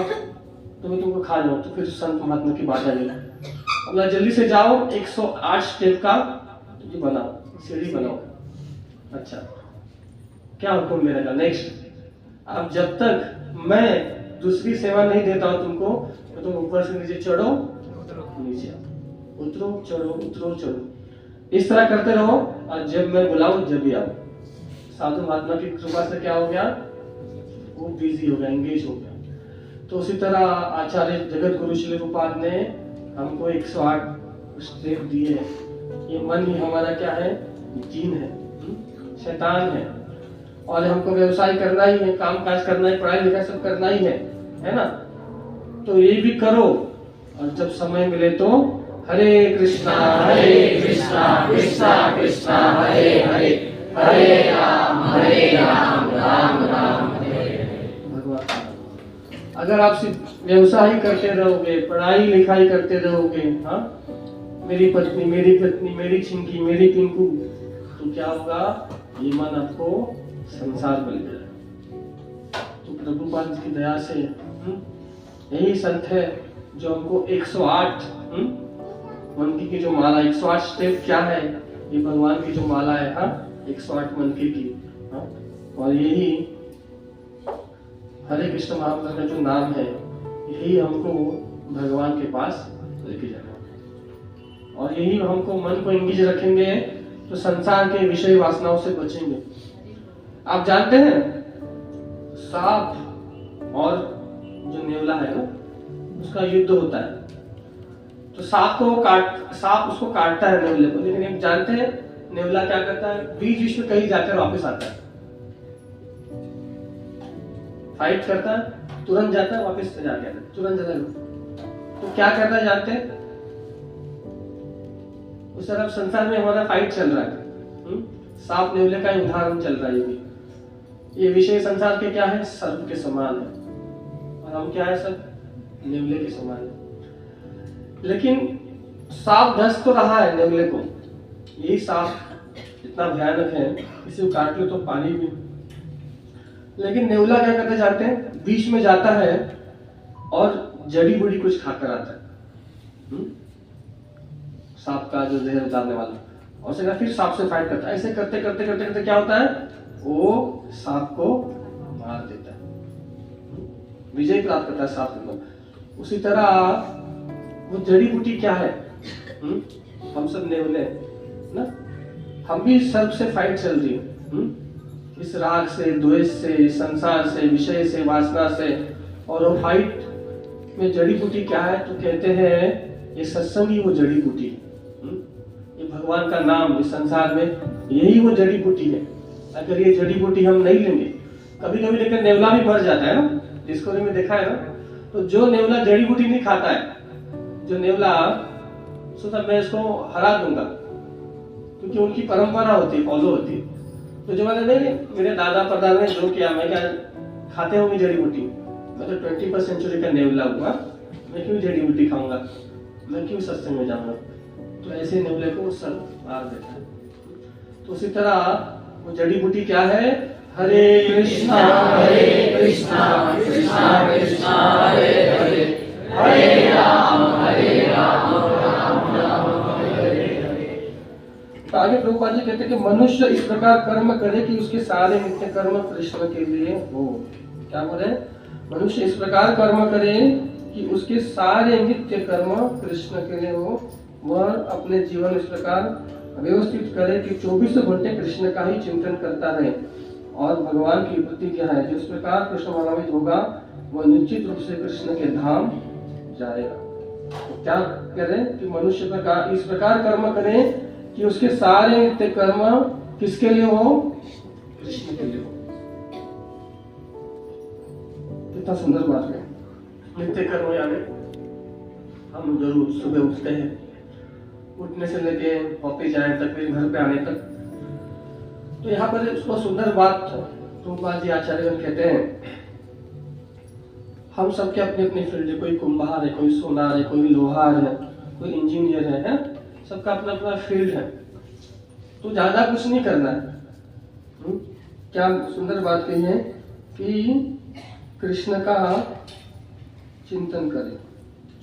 तो मैं तुमको खा जाऊँ। तो फिर संत महात्मा की बात आ गई, अब जल्दी से जाओ 108 स्टेप का ये बनाओ, सीढ़ी बनाओ। अच्छा, क्या हुक्म मेरा का? नेक्स्ट, अब जब तक मैं दूसरी सेवा नहीं देता हूं तुमको, तो तुम ऊपर से नीचे चढ़ो, नीचे आओ, उतरो चढ़ो, उतरो चढ़ो, इस तरह करते रहो। और जब मैं बुलाऊं जब भी आओ। साधु महात्मा की कृपा से क्या हो गया? वो बिजी हो गया, एंगेज हो गया। तो उसी तरह आचार्य जगत गुरु श्री रूपाद ने हमको 108 स्टेप दिए हैं। ये मन ही हमारा क्या है? जीन है, शैतान है, और हमको व्यवसाय करना ही है, काम काज करना है, पढ़ाई लिखाई सब करना ही है ना? तो ये भी करो, और जब समय मिले तो हरे कृष्णा कृष्णा कृष्णा हरे हरे, हरे राम राम राम हरे हरे। भगवान, अगर आप सिर्फ व्यवसाय ही करते रहोगे, पढ़ाई लिखाई करते रहोगे, हाँ, मेरी पत्नी मेरी छिंकी मेरी पिंकू, तो क्या होगा? ये मन आपको संसार बन जाएगा। तो प्रभुपाद की दया से यही संत है जो हमको 108 मनकी की जो माला, 108 स्टेप क्या है? ये भगवान की जो माला है, हाँ, 108 मनकी की, हाँ, और यही हरे कृष्ण महामंत्र का जो नाम है, यही हमको भगवान के पास लेके जाना। और यही हमको मन को इंगिज रखेंगे तो संसार के विषय वासनाओं से बचेंगे। आप जानते हैं सांप और जो नेवला है ना, उसका युद्ध होता है। तो सांप उसको काटता है नेवले को, लेकिन आप जानते हैं नेवला क्या करता है? बीच बीच में कहीं जाकर वापस आता है, फाइट करता है, तुरंत जाता है, वापस जाके आता है, तुरंत जाता है। तो क्या करता है जानते हैं? उस तरफ संसार में हमारा फाइट चल रहा है, सांप नेवले का उदाहरण चल रहा है। ये विषय संसार के क्या है? सर्प के समान है, और हम क्या है? सब नेवले के समान है। लेकिन सांप डस तो रहा है नेवले को, यही सांप इतना भयानक है, किसी को काट लो तो पानी भी। लेकिन नेवला क्या करते जानते हैं? बीच में जाता है और जड़ी बूटी कुछ खाकर आता है, सांप का जो जहर उतारने वाला, और फिर सांप से फाइट करता है। ऐसे करते करते करते करते क्या होता है? वो सांप को मार देता है, विजय प्राप्त करता है सांप के ऊपर। उसी तरह वो जड़ी बूटी क्या है? हम सब नेवले ना, हम भी सर्प से फाइट चल रही है, इस राग से, द्वेष से, संसार से, विषय से, वासना से। और वो फाइट में जड़ी बूटी क्या है? तो कहते हैं ये सत्संग ही वो जड़ी बूटी है, ये भगवान का नाम इस संसार में यही वो जड़ी बूटी है। अगर ये जड़ी बूटी हम नहीं लेंगे, कभी कभी लेकर नेवला भी मर जाता है ना, डिस्कवरी में देखा है ना। तो जो नेवला जड़ी बूटी नहीं खाता है, जो नेवला सोचता मैं इसको हरा दूंगा, क्योंकि उनकी परंपरा होती है, फॉलो होती है। तो जो मैंने नहीं, मेरे दादा परदादा ने जो किया, मैं क्या खाते होंगे जड़ी बूटी, मैं तो 21st सेंचुरी का नेवला हुआ, मैं क्यों जड़ी बूटी खाऊंगा, मैं क्यों सत्संग में जाऊंगा। तो ऐसे नेवले को सब मार देता है। तो उसी तरह वो जड़ी बूटी क्या है? हरे कृष्णा कृष्णा कृष्णा हरे हरे, हरे राम राम हरे हरे। तो आगे प्रभुपाद जी कहते हैं कि मनुष्य इस प्रकार कर्म करे कि उसके सारे नित्य कर्म कृष्ण के लिए हो। क्या बोले? मनुष्य इस प्रकार कर्म करे कि उसके सारे नित्य कर्म कृष्ण के लिए हो। वह अपने जीवन इस प्रकार व्यवस्थित करे कि 24 घंटे कृष्ण का ही चिंतन करता रहे। और भगवान की प्रतिज्ञा है, जिस प्रकार कृष्ण भावान्वित होगा वह निश्चित रूप से कृष्ण के धाम जाएगा। तो क्या करें कि मनुष्य प्रकार इस प्रकार कर्म करे कि उसके सारे नित्य कर्म किसके लिए हो? कृष्ण के लिए हो। कितना सुंदर बात है। नित्य कर्म यानी हम जरूर सुबह उठते हैं, उठने से लेके ऑफिस जाने तक, फिर घर पे आने तक। तो यहाँ पर उसको सुंदर बात प्रभुपाद जी आचार्यगण कहते हैं, हम सबके अपनी अपनी फील्ड है, कोई कुंभार है, कोई सोनार है, कोई लोहार है, कोई इंजीनियर है? सबका अपना अपना फील्ड है। तो ज्यादा कुछ नहीं करना है। क्या सुंदर बात कही है कि कृष्ण का चिंतन करें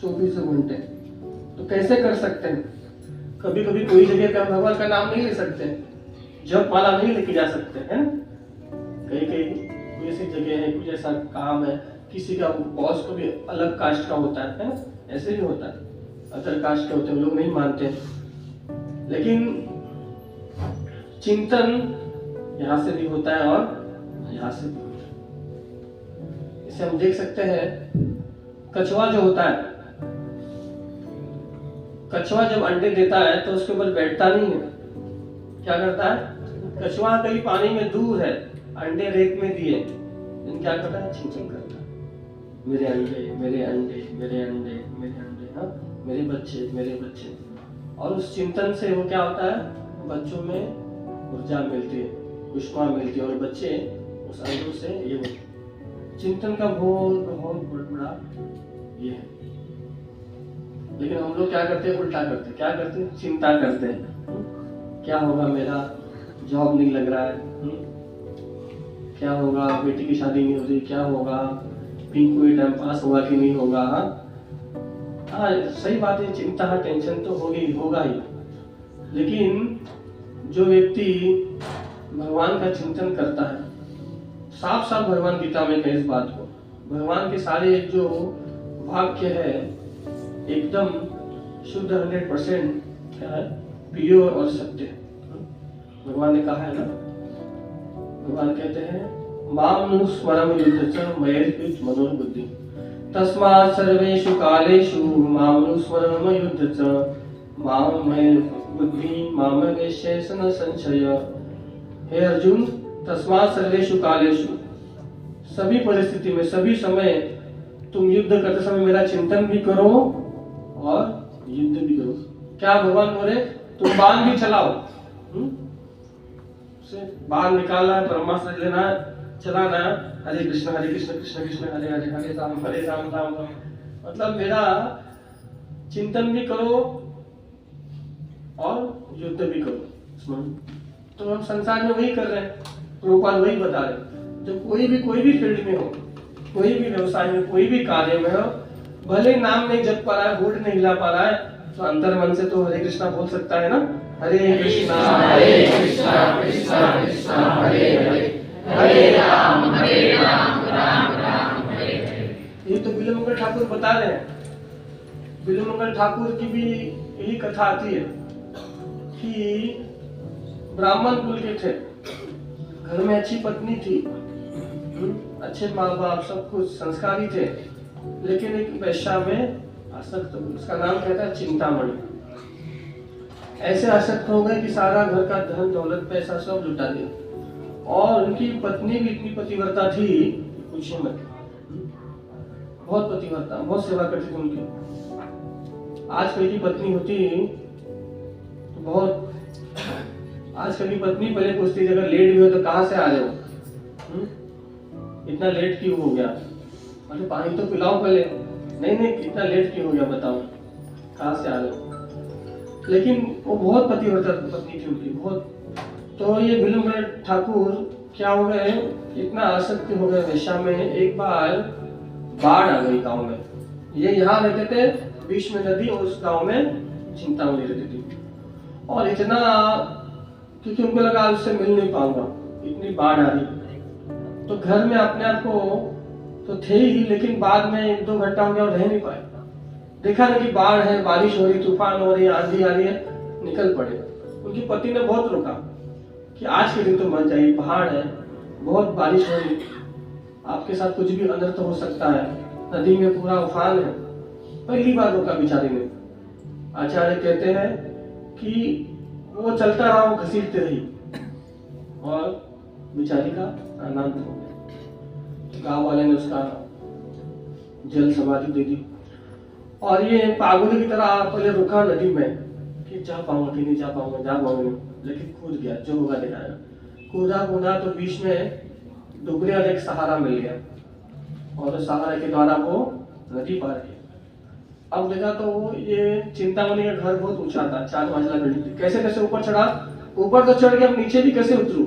24 घंटे। तो कैसे कर सकते हैं? कभी कभी कोई जगह पे हम भगवान का नाम नहीं ले सकते, जप माला नहीं लेके जा सकते हैं। कहीं कहीं कोई ऐसी जगह है, कुछ ऐसा काम है, किसी का बॉस को भी अलग कास्ट का होता है ना? ऐसे भी होता है, अदर कास्ट के होते हैं, लोग नहीं मानते। लेकिन चिंतन यहाँ से भी होता है और यहाँ से भी होता है। इसे हम देख सकते हैं, कछुआ जो होता है, कछुआ जब अंडे देता है तो उसके ऊपर बैठता नहीं है, क्या करता है? कछुआ कहीं पानी में दूर है, अंडे रेत में दिए, लेकिन क्या करता है? चिंतन करता है, मेरे अंडे मेरे अंडे मेरे अंडे मेरे अंडे, हाँ मेरे बच्चे मेरे बच्चे। और उस चिंतन से वो क्या होता है? बच्चों में ऊर्जा मिलती है, ऊष्मा मिलती है, और बच्चे उस अंडों से ये होते हैं। चिंतन का बहुत बहुत बड़ा ये है। लेकिन हम लोग क्या करते हैं? उल्टा करते हैं। क्या करते हैं? चिंता करते हैं, क्या होगा, मेरा जॉब नहीं लग रहा है, क्या होगा, बेटी की शादी नहीं हो रही, क्या होगा, पिंकू टाइम पास होगा कि नहीं होगा। हाँ सही बात है, चिंता है, टेंशन तो होगा ही। लेकिन जो व्यक्ति भगवान का चिंतन करता है, साफ साफ भगवान गीता में कहे इस बात को, भगवान के सारे जो वाक्य है एकदम शुद्ध 100% क्या है? प्योर और सत्य। भगवान ने कहा है ना, भगवान कहते हैं माम स्मरम युद्ध च मयेर्पित मनोबुद्धि तस्मात् सर्वेषु कालेषु माम स्मरम युद्ध च माम मय बुद्धि माम वैशेष न संशय। हे अर्जुन, तस्मात् सर्वेषु कालेषु, सभी परिस्थिति में, सभी समय तुम युद्ध करते समय मेरा चिंतन भी करो और युद्ध भी करो। क्या भगवान बोले? तुम बाण भी चलाओ, बाण निकालना है, ब्रह्मास्त्र लेना है, चलाना है, हरे कृष्ण कृष्ण कृष्ण हरे हरे हरे राम राम राम। मतलब मेरा चिंतन भी करो और युद्ध भी करो। तो हम संसार में वही कर रहे हैं, प्रभुपाद वही बता रहे हैं। जब कोई भी फील्ड में हो, कोई भी व्यवसाय में, कोई भी कार्य में हो, भले नाम नहीं जप पा रहा है, होठ नहीं हिला पा रहा है, तो अंतर मन से तो हरे कृष्णा बोल सकता है ना? हरे कृष्णा कृष्णा कृष्णा हरे हरे, हरे राम राम राम हरे हरे। ये तो बिल्वमंगल ठाकुर बता रहे हैं। बिल्वमंगल ठाकुर की भी यही कथा आती है कि ब्राह्मण कुल के थे, घर में अच्छी पत्नी थी, अच्छे माँ बाप, सब कुछ संस्कारी थे, लेकिन एक वैश्या में आसक्त हो गए। उसका नाम कहता है चिंतामणि। ऐसे आसक्त हो गए कि सारा घर का धन दौलत पैसा सब लुटा दिया, और उनकी पत्नी भी इतनी पतिव्रता थी पूछिए मत, बहुत पतिव्रता, बहुत सेवा करती थी उनकी। आजकल की पत्नी होती तो बहुत, आजकल की पत्नी पहले पूछती अगर लेट भी हो तो कहाँ से आ रहे हो, इतना लेट क्यों हो गया, अरे पानी तो पिलाओ पहले, नहीं इतना लेट क्यों हो गया बताओ, कहाँ से आ रहे हो। लेकिन वो बहुत पतिव्रता पत्नी थी उनकी, बहुत। तो ये बिल्वमंगल ठाकुर क्या हो गए, इतना आसक्त हो गए वेश्या में। एक बार बाढ़ आ गई गांव में। ये यहाँ रहते थे बीच में नदी, और उस गांव में चिंतामणि रहती थी। और इतना, क्योंकि उनको लगा उससे मिल नहीं पाऊंगा, इतनी बाढ़ आ रही। तो घर में अपने आप को तो थे ही, लेकिन बाद में 1-2 घंटा हो गया और रह नहीं पाए। देखा ना कि बाढ़ है, बारिश हो रही, तूफान हो रही है, आंधी आ रही है, निकल पड़े। उनकी पति ने बहुत रोका कि आज के दिन तो मत जाइए, पहाड़ है, बहुत बारिश हो रही, आपके साथ कुछ भी अनर्थ हो सकता है, नदी में पूरा उफान है। पहली बार रोका बेचारी ने। आचार्य कहते हैं कि वो चलता रहा, वो घसीटते रही, और बेचारी का आनंद हो गया। गांव वाले ने उसका जल समाधि दे दी। और ये पागल की तरह पहले रुका नदी में कि जा पाऊंगा कि नहीं जा पाऊंगा, लेकिन कूद गया, जो होगा दिखाएगा। कूदा तो बीच में डुबने वाला एक सहारा मिल गया, और सहारे के द्वारा वो नदी पार किया। अब देखा तो वो ये चिंतामणि का घर बहुत ऊंचा था, 4 मंजिला बिल्डिंग थी। कैसे ऊपर चढ़ा, ऊपर तो चढ़ गया, अब नीचे भी कैसे उतरू।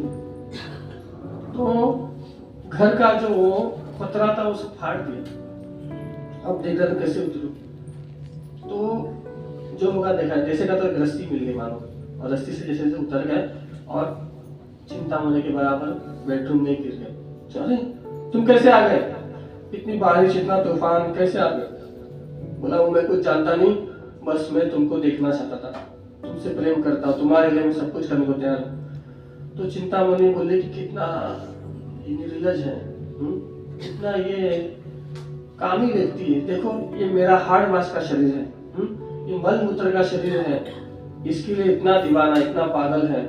तो घर का जो पतरा था उसे फाड़ दिया। अब देखा तो कैसे उतरू। तो जो होगा देखा, जैसे का तो एक रस्सी मिल गई मानो, और रस्सी से जैसे जैसे उतर गए और चिंतामणि के बराबर बेडरूम में गिर गए। अरे तुम कैसे आ गए, इतनी बारिश इतना तूफान कैसे आ गए? बोला वो मैं कुछ जानता नहीं, बस मैं तुमको देखना चाहता था, तुमसे प्रेम करता हूँ, तुम्हारे लिए मैं सब कुछ करने को तैयार हूँ। तो चिंतामणि बोले कि कितना ये निर्लज है, कितना ये कामी व्यक्ति है। देखो ये मेरा हाड़ मांस का शरीर है, ये मल मूत्र का शरीर है, इसके लिए इतना दीवाना, इतना पागल है।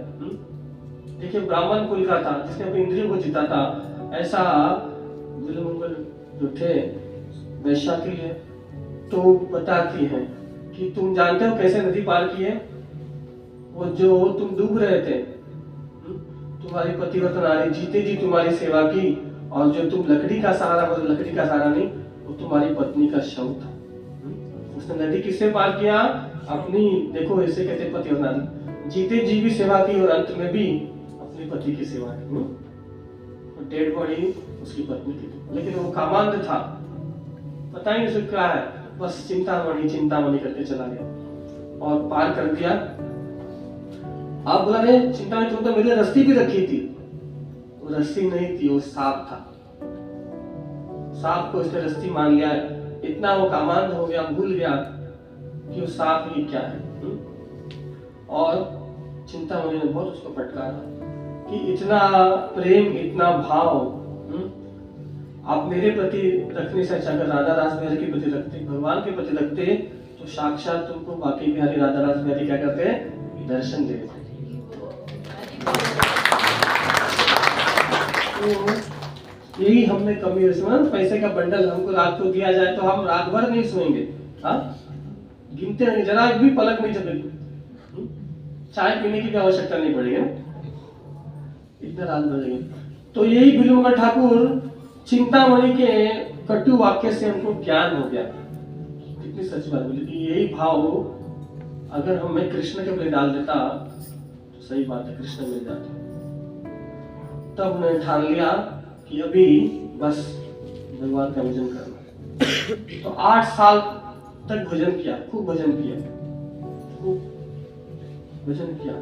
देखिए ब्राह्मण कुल का था, जिसने अपनी इंद्रियों को जीता था, ऐसा विलुमंगल जो थे वैश्या के लिए तो बताती है कि तुम जानते हो कैसे नदी पार की है? वो जो तुम डूब रहे थे, तुम्हारी पतिव्रता नारी जीते जी तुम्हारी सेवा की, और जो तुम लकड़ी का सहारा, मतलब लकड़ी का सहारा नहीं, वो तुम्हारी पत्नी का शव था। उसने नदी किससे पार किया? अपनी, देखो ऐसे कहते पतिव्रता नारी, जीते जी भी सेवा की और अंत में भी अपने पति की सेवा की। डेड बॉडी उसकी पत्नी की थी, लेकिन वो कामांध था, पता ही नहीं उसको क्या है, बस चिंतामणि चिंतामणि करके चला गया और पार कर दिया। आप बोला रहे चिंतामणि, तुम तो मेरे लिए रस्सी भी रखी थी। वो रस्सी नहीं थी, वो सांप था। सांप को इसने रस्सी मान लिया, इतना वो कामांध हो गया, भूल गया कि वो सांप ही क्या है। और चिंतामणि ने बहुत उसको फटकारा कि इतना प्रेम, इतना भाव आप मेरे प्रति रखने से अच्छा, अगर राधा रास बिहारी के प्रति रखते, भगवान के प्रति रखते, तो साक्षात तुमको बाकी बिहारी राधा रास बिहारी क्या करते, दर्शन देते। तो यही हमने कमी है, पैसे का बंडल हमको रात को दिया जाए तो हम रात भर नहीं सोएंगे, हाँ गिनते नहीं, जरा भी पलक नहीं चलेगी, चाय पीने की भी आवश्यकता नहीं पड़ेगी, इतना रात भर जाएंगे। तो यही विलुमंगल ठाकुर चिंतामणि के कटु वाक्य से हमको ज्ञान हो गया, कितनी सच बात बोली कि यही भाव अगर हमें कृष्ण के लिए डाल देता तो सही बात है, कृष्ण मिल जाते। तब उन्होंने ठान लिया कि अभी बस भगवान का भजन करना। तो 8 साल तक भजन किया, खूब भजन किया, खूब भजन किया।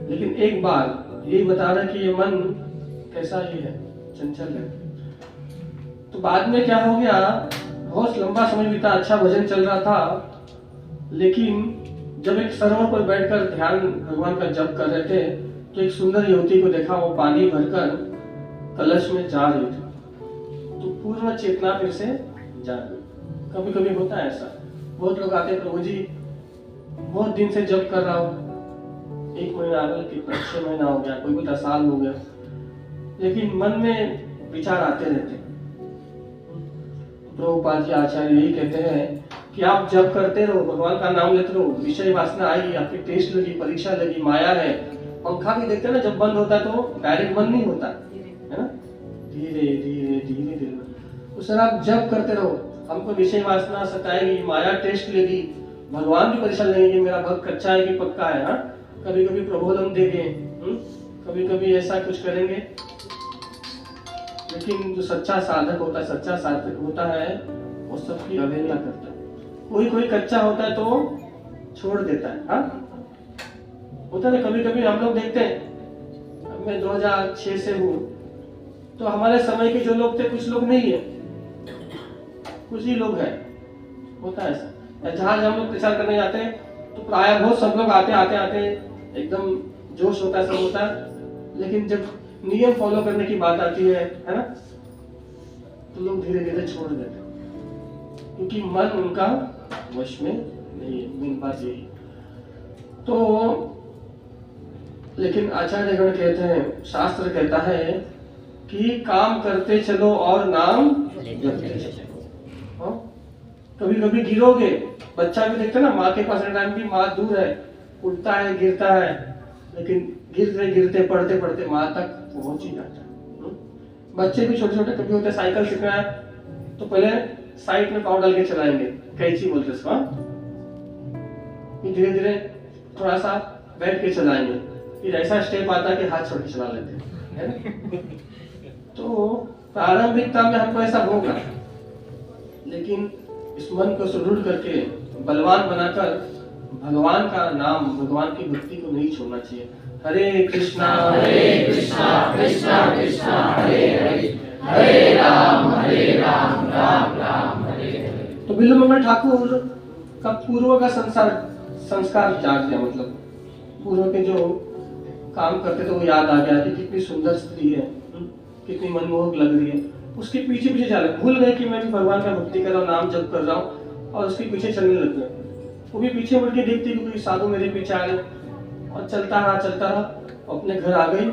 लेकिन एक बार यही बता रहा कि ये मन कैसा ही है, चंचल है। तो बाद में क्या हो गया, बहुत लंबा समय बीता, अच्छा भजन चल रहा था, लेकिन जब एक सरोवर पर बैठकर ध्यान भगवान का जप कर रहे थे, तो एक सुंदर युवती को देखा, वो पानी भरकर कलश में जा रही थी। तो पूर्ण चेतना फिर से जागी। कभी कभी होता है ऐसा, बहुत लोग आते हैं, प्रभु जी बहुत दिन से जप कर रहा हूँ, 1 महीना आ गया, कितना 6 महीना हो गया, कोई 10 साल हो गया, लेकिन मन में विचार आते रहते। प्रभुपाद जी आचार्य यही कहते हैं कि आप जब करते रहो, भगवान का नाम लेते रहो, विषय वासना आएगी, आपकी टेस्ट लगी, परीक्षा लगी, माया है। पंखा भी देखते हैं ना, जब बंद होता है तो डायरेक्ट बंद नहीं होता है ना, धीरे धीरे धीरे धीरे। तो सर आप जब करते रहो, हमको विषय वासना सताएगी, माया टेस्ट लेगी, भगवान भी परीक्षा लेंगे, मेरा भक्त कच्चा है कि पक्का है। हाँ कभी कभी प्रबोधन देंगे, कभी कभी ऐसा कुछ करेंगे, लेकिन जो सच्चा साधक होता है, सच्चा साधक होता है, वो सबकी अवहेलना करता है। कोई कच्चा होता है तो छोड़ देता है। हाँ होता है, कभी कभी हम लोग देखते हैं, मैं 2006 से हूँ, तो हमारे समय के जो लोग थे, कुछ लोग नहीं है, कुछ ही लोग हैं, होता है ऐसा। जहाँ हम लोग प्रचार करने जाते हैं तो प्राय बहुत सब लोग आते एकदम जोश होता है, सब होता है, लेकिन जब नियम फॉलो करने की बात आती है ना, तो लोग धीरे धीरे छोड़ देते हैं, क्योंकि मन उनका वश में नहीं है। मेन बात यही। तो लेकिन आचार्यगण कहते हैं, शास्त्र कहता है कि काम करते चलो और नाम जपते चलो। कभी कभी गिरोगे, बच्चा भी देखते ना, माँ के पास टाइम भी माँ दूर है, उठता है, गिरता है, लेकिन गिरते गिरते पढ़ते पढ़ते माँ तक पहुंच ही जाता है। बच्चे भी छोटे छोटे कभी होते, साइकिल सीखना है तो पहले साइड में पाँव डाल के चलाएंगे, कैंची बोलते हैं उसको, धीरे धीरे थोड़ा सा बैठ के चलाएंगे, फिर ऐसा स्टेप आता है कि हाथ छोड़ के चला लेते हैं। तो प्रारंभिकता में हमको ऐसा होगा, लेकिन इस मन को सुदृढ़ करके बलवान बनाकर भगवान का नाम, भगवान की भक्ति को नहीं छोड़ना चाहिए। हरे कृष्णा कृष्णा कृष्णा हरे हरे, हरे राम राम राम हरे हरे। तो बिल्वमंगल ठाकुर का पूर्व का संस्कार जाग गया, मतलब पूर्व के जो काम करते थे वो याद आ गया कि कितनी सुंदर स्त्री है, कितनी मनमोहक लग रही है। उसके पीछे पीछे चले, भूल गए कि मैं भी भगवान का भक्ति कर रहा हूँ, नाम जप कर रहा हूँ, और उसके पीछे चलने लग गए। वो भी पीछे मुड़ के देखती कि कोई साधु मेरे पीछे आ रहे, और चलता रहा, अपने घर आ गई।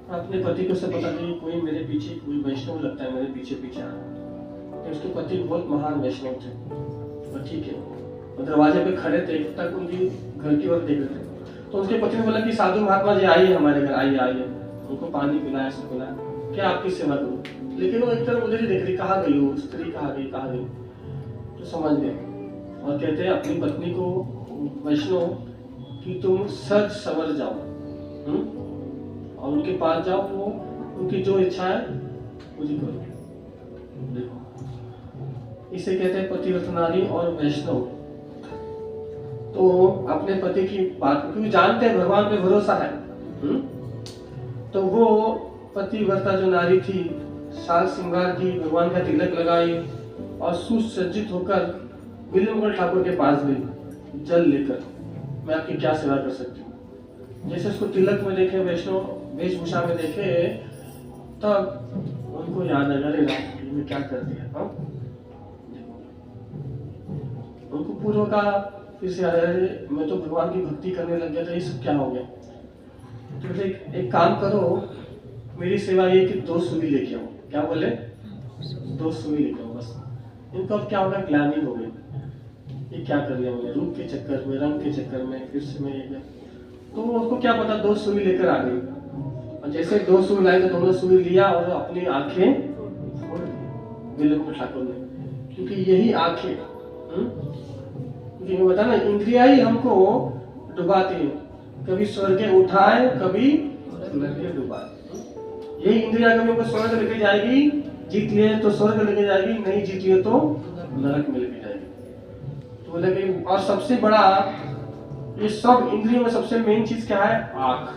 अपने पति को से पता नहीं कोई मेरे पीछे, कोई वैष्णव लगता है मेरे पीछे पीछे आ रहा है। उसके पति बहुत महान वैष्णव थे, और ठीक है वो दरवाजे पे खड़े थे, तक उनकी घर की ओर देख रहे थे। तो उसके पति ने बोला कि साधु महात्मा जी आइए हमारे घर, आइए। उनको पानी पिलाया, सब पिलाया, क्या आपकी सेवा करूं। लेकिन वो एक तरफ उधर ही देख रही, कहाँ गई वो स्त्री, कहाँ गई। तो समझ गए और कहते हैं अपनी पत्नी को वैष्णव कि तुम सज सवर जाओ, और उनके पास जाओ, वो उनकी जो इच्छा है मुझे करो। देखो इसे कहते हैं पतिव्रता नारी और वैष्णव। तो अपने पति की बात, क्योंकि जानते हैं भगवान पे भरोसा है, तो वो पतिव्रता जो नारी थी, साज श्रृंगार की, भगवान का तिलक लगाई और सुसज्जित होकर बिल्वमंगल ठाकुर के पास गई जल लेकर, मैं आपकी क्या सेवा कर सकती हूँ। जैसे उसको तिलक में देखे, वैष्णव वेशभूषा में देखे, तब उनको याद आया, अरे राम ये क्या कर दिया। उनको पूर्व का फिर से आया, मैं तो भगवान की भक्ति करने लग गया था, ये सब क्या हो गया। तो एक काम करो, मेरी सेवा ये कि 2 सुई लेके आओ। क्या बोले? 2 सुई लेके आओ बस। इनको अब क्या होगा, ग्लानि हो गई, ये क्या कर लिया मैंने, रूप के चक्कर में, रंग के चक्कर में, फिर से मैं ये। तो उसको क्या पता, 2 सुई लेकर आ गई, और जैसे 2 सुई लाई तो दोनों सुई लिया और अपनी आंखें फोड़ दी बिल्वमंगल ठाकुर ने। क्योंकि यही आंखें, क्योंकि मैं बता ना, इंद्रिया ही हमको डुबाती है, कभी स्वर्ग उठाए, कभी नरक डुबाए। यही इंद्रिया कभी हमको स्वर्ग लेके जाएगी, जीत लिए तो स्वर्ग लेके जाएगी, नहीं जीत लिए तो नरक में लेके जाएगी। तो बोले कि और सबसे बड़ा, ये सब इंद्रियों में सबसे मेन चीज क्या है, आँख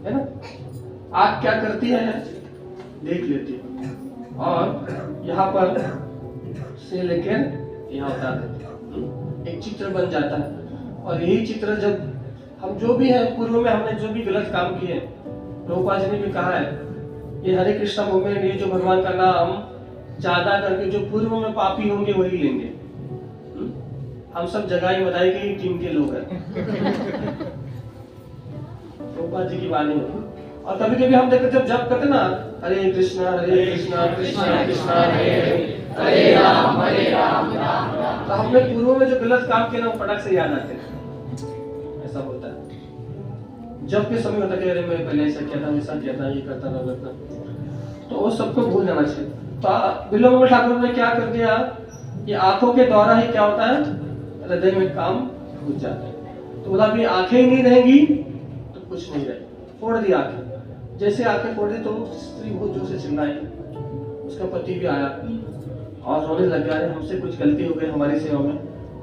है ना। आँख क्या करती है, देख लेती है, और यहाँ पर से लेकर यहाँ उतार देती है, एक चित्र बन जाता है। और यही चित्र जब हम जो भी है, पूर्व में हमने जो भी गलत काम किए, प्रभुपाद जी ने भी कहा है, ये हरे कृष्णा मूवमेंट, ये जो भगवान का नाम ज्यादा करके जो पूर्व में पापी होंगे वही लेंगे। हम सब जगाई बधाई की टीम के लोग हैं। प्रभुपाद जी की वाणी होती। और कभी कभी हम देखते जब जप करते ना, हरे कृष्णा कृष्णा कृष्णा हरे हरे, हरे राम राम राम। तो हमने पूर्व में जो गलत काम किया ना, वो फटक से याद आते हैं। ऐसा होता है जब के समय होता है कि अरे मैं पहले ऐसा किया था, वैसा किया था, ये करता था, तो वो सबको भूल जाना चाहिए। तो बिल्वमंगल ठाकुर ने क्या कर दिया, ये आंखों के द्वारा ही क्या होता है, हृदय में काम घुस जाता है। तो बोला भी आंखें ही नहीं रहेंगी तो कुछ नहीं रहेगा, फोड़ दी आंखें। जैसे आंखें फोड़ दी तो स्त्री बहुत जोर से चिल्लाई, उसका पति भी आया और रोने लग गया, हमसे कुछ गलती हो गई हमारी सेवा में।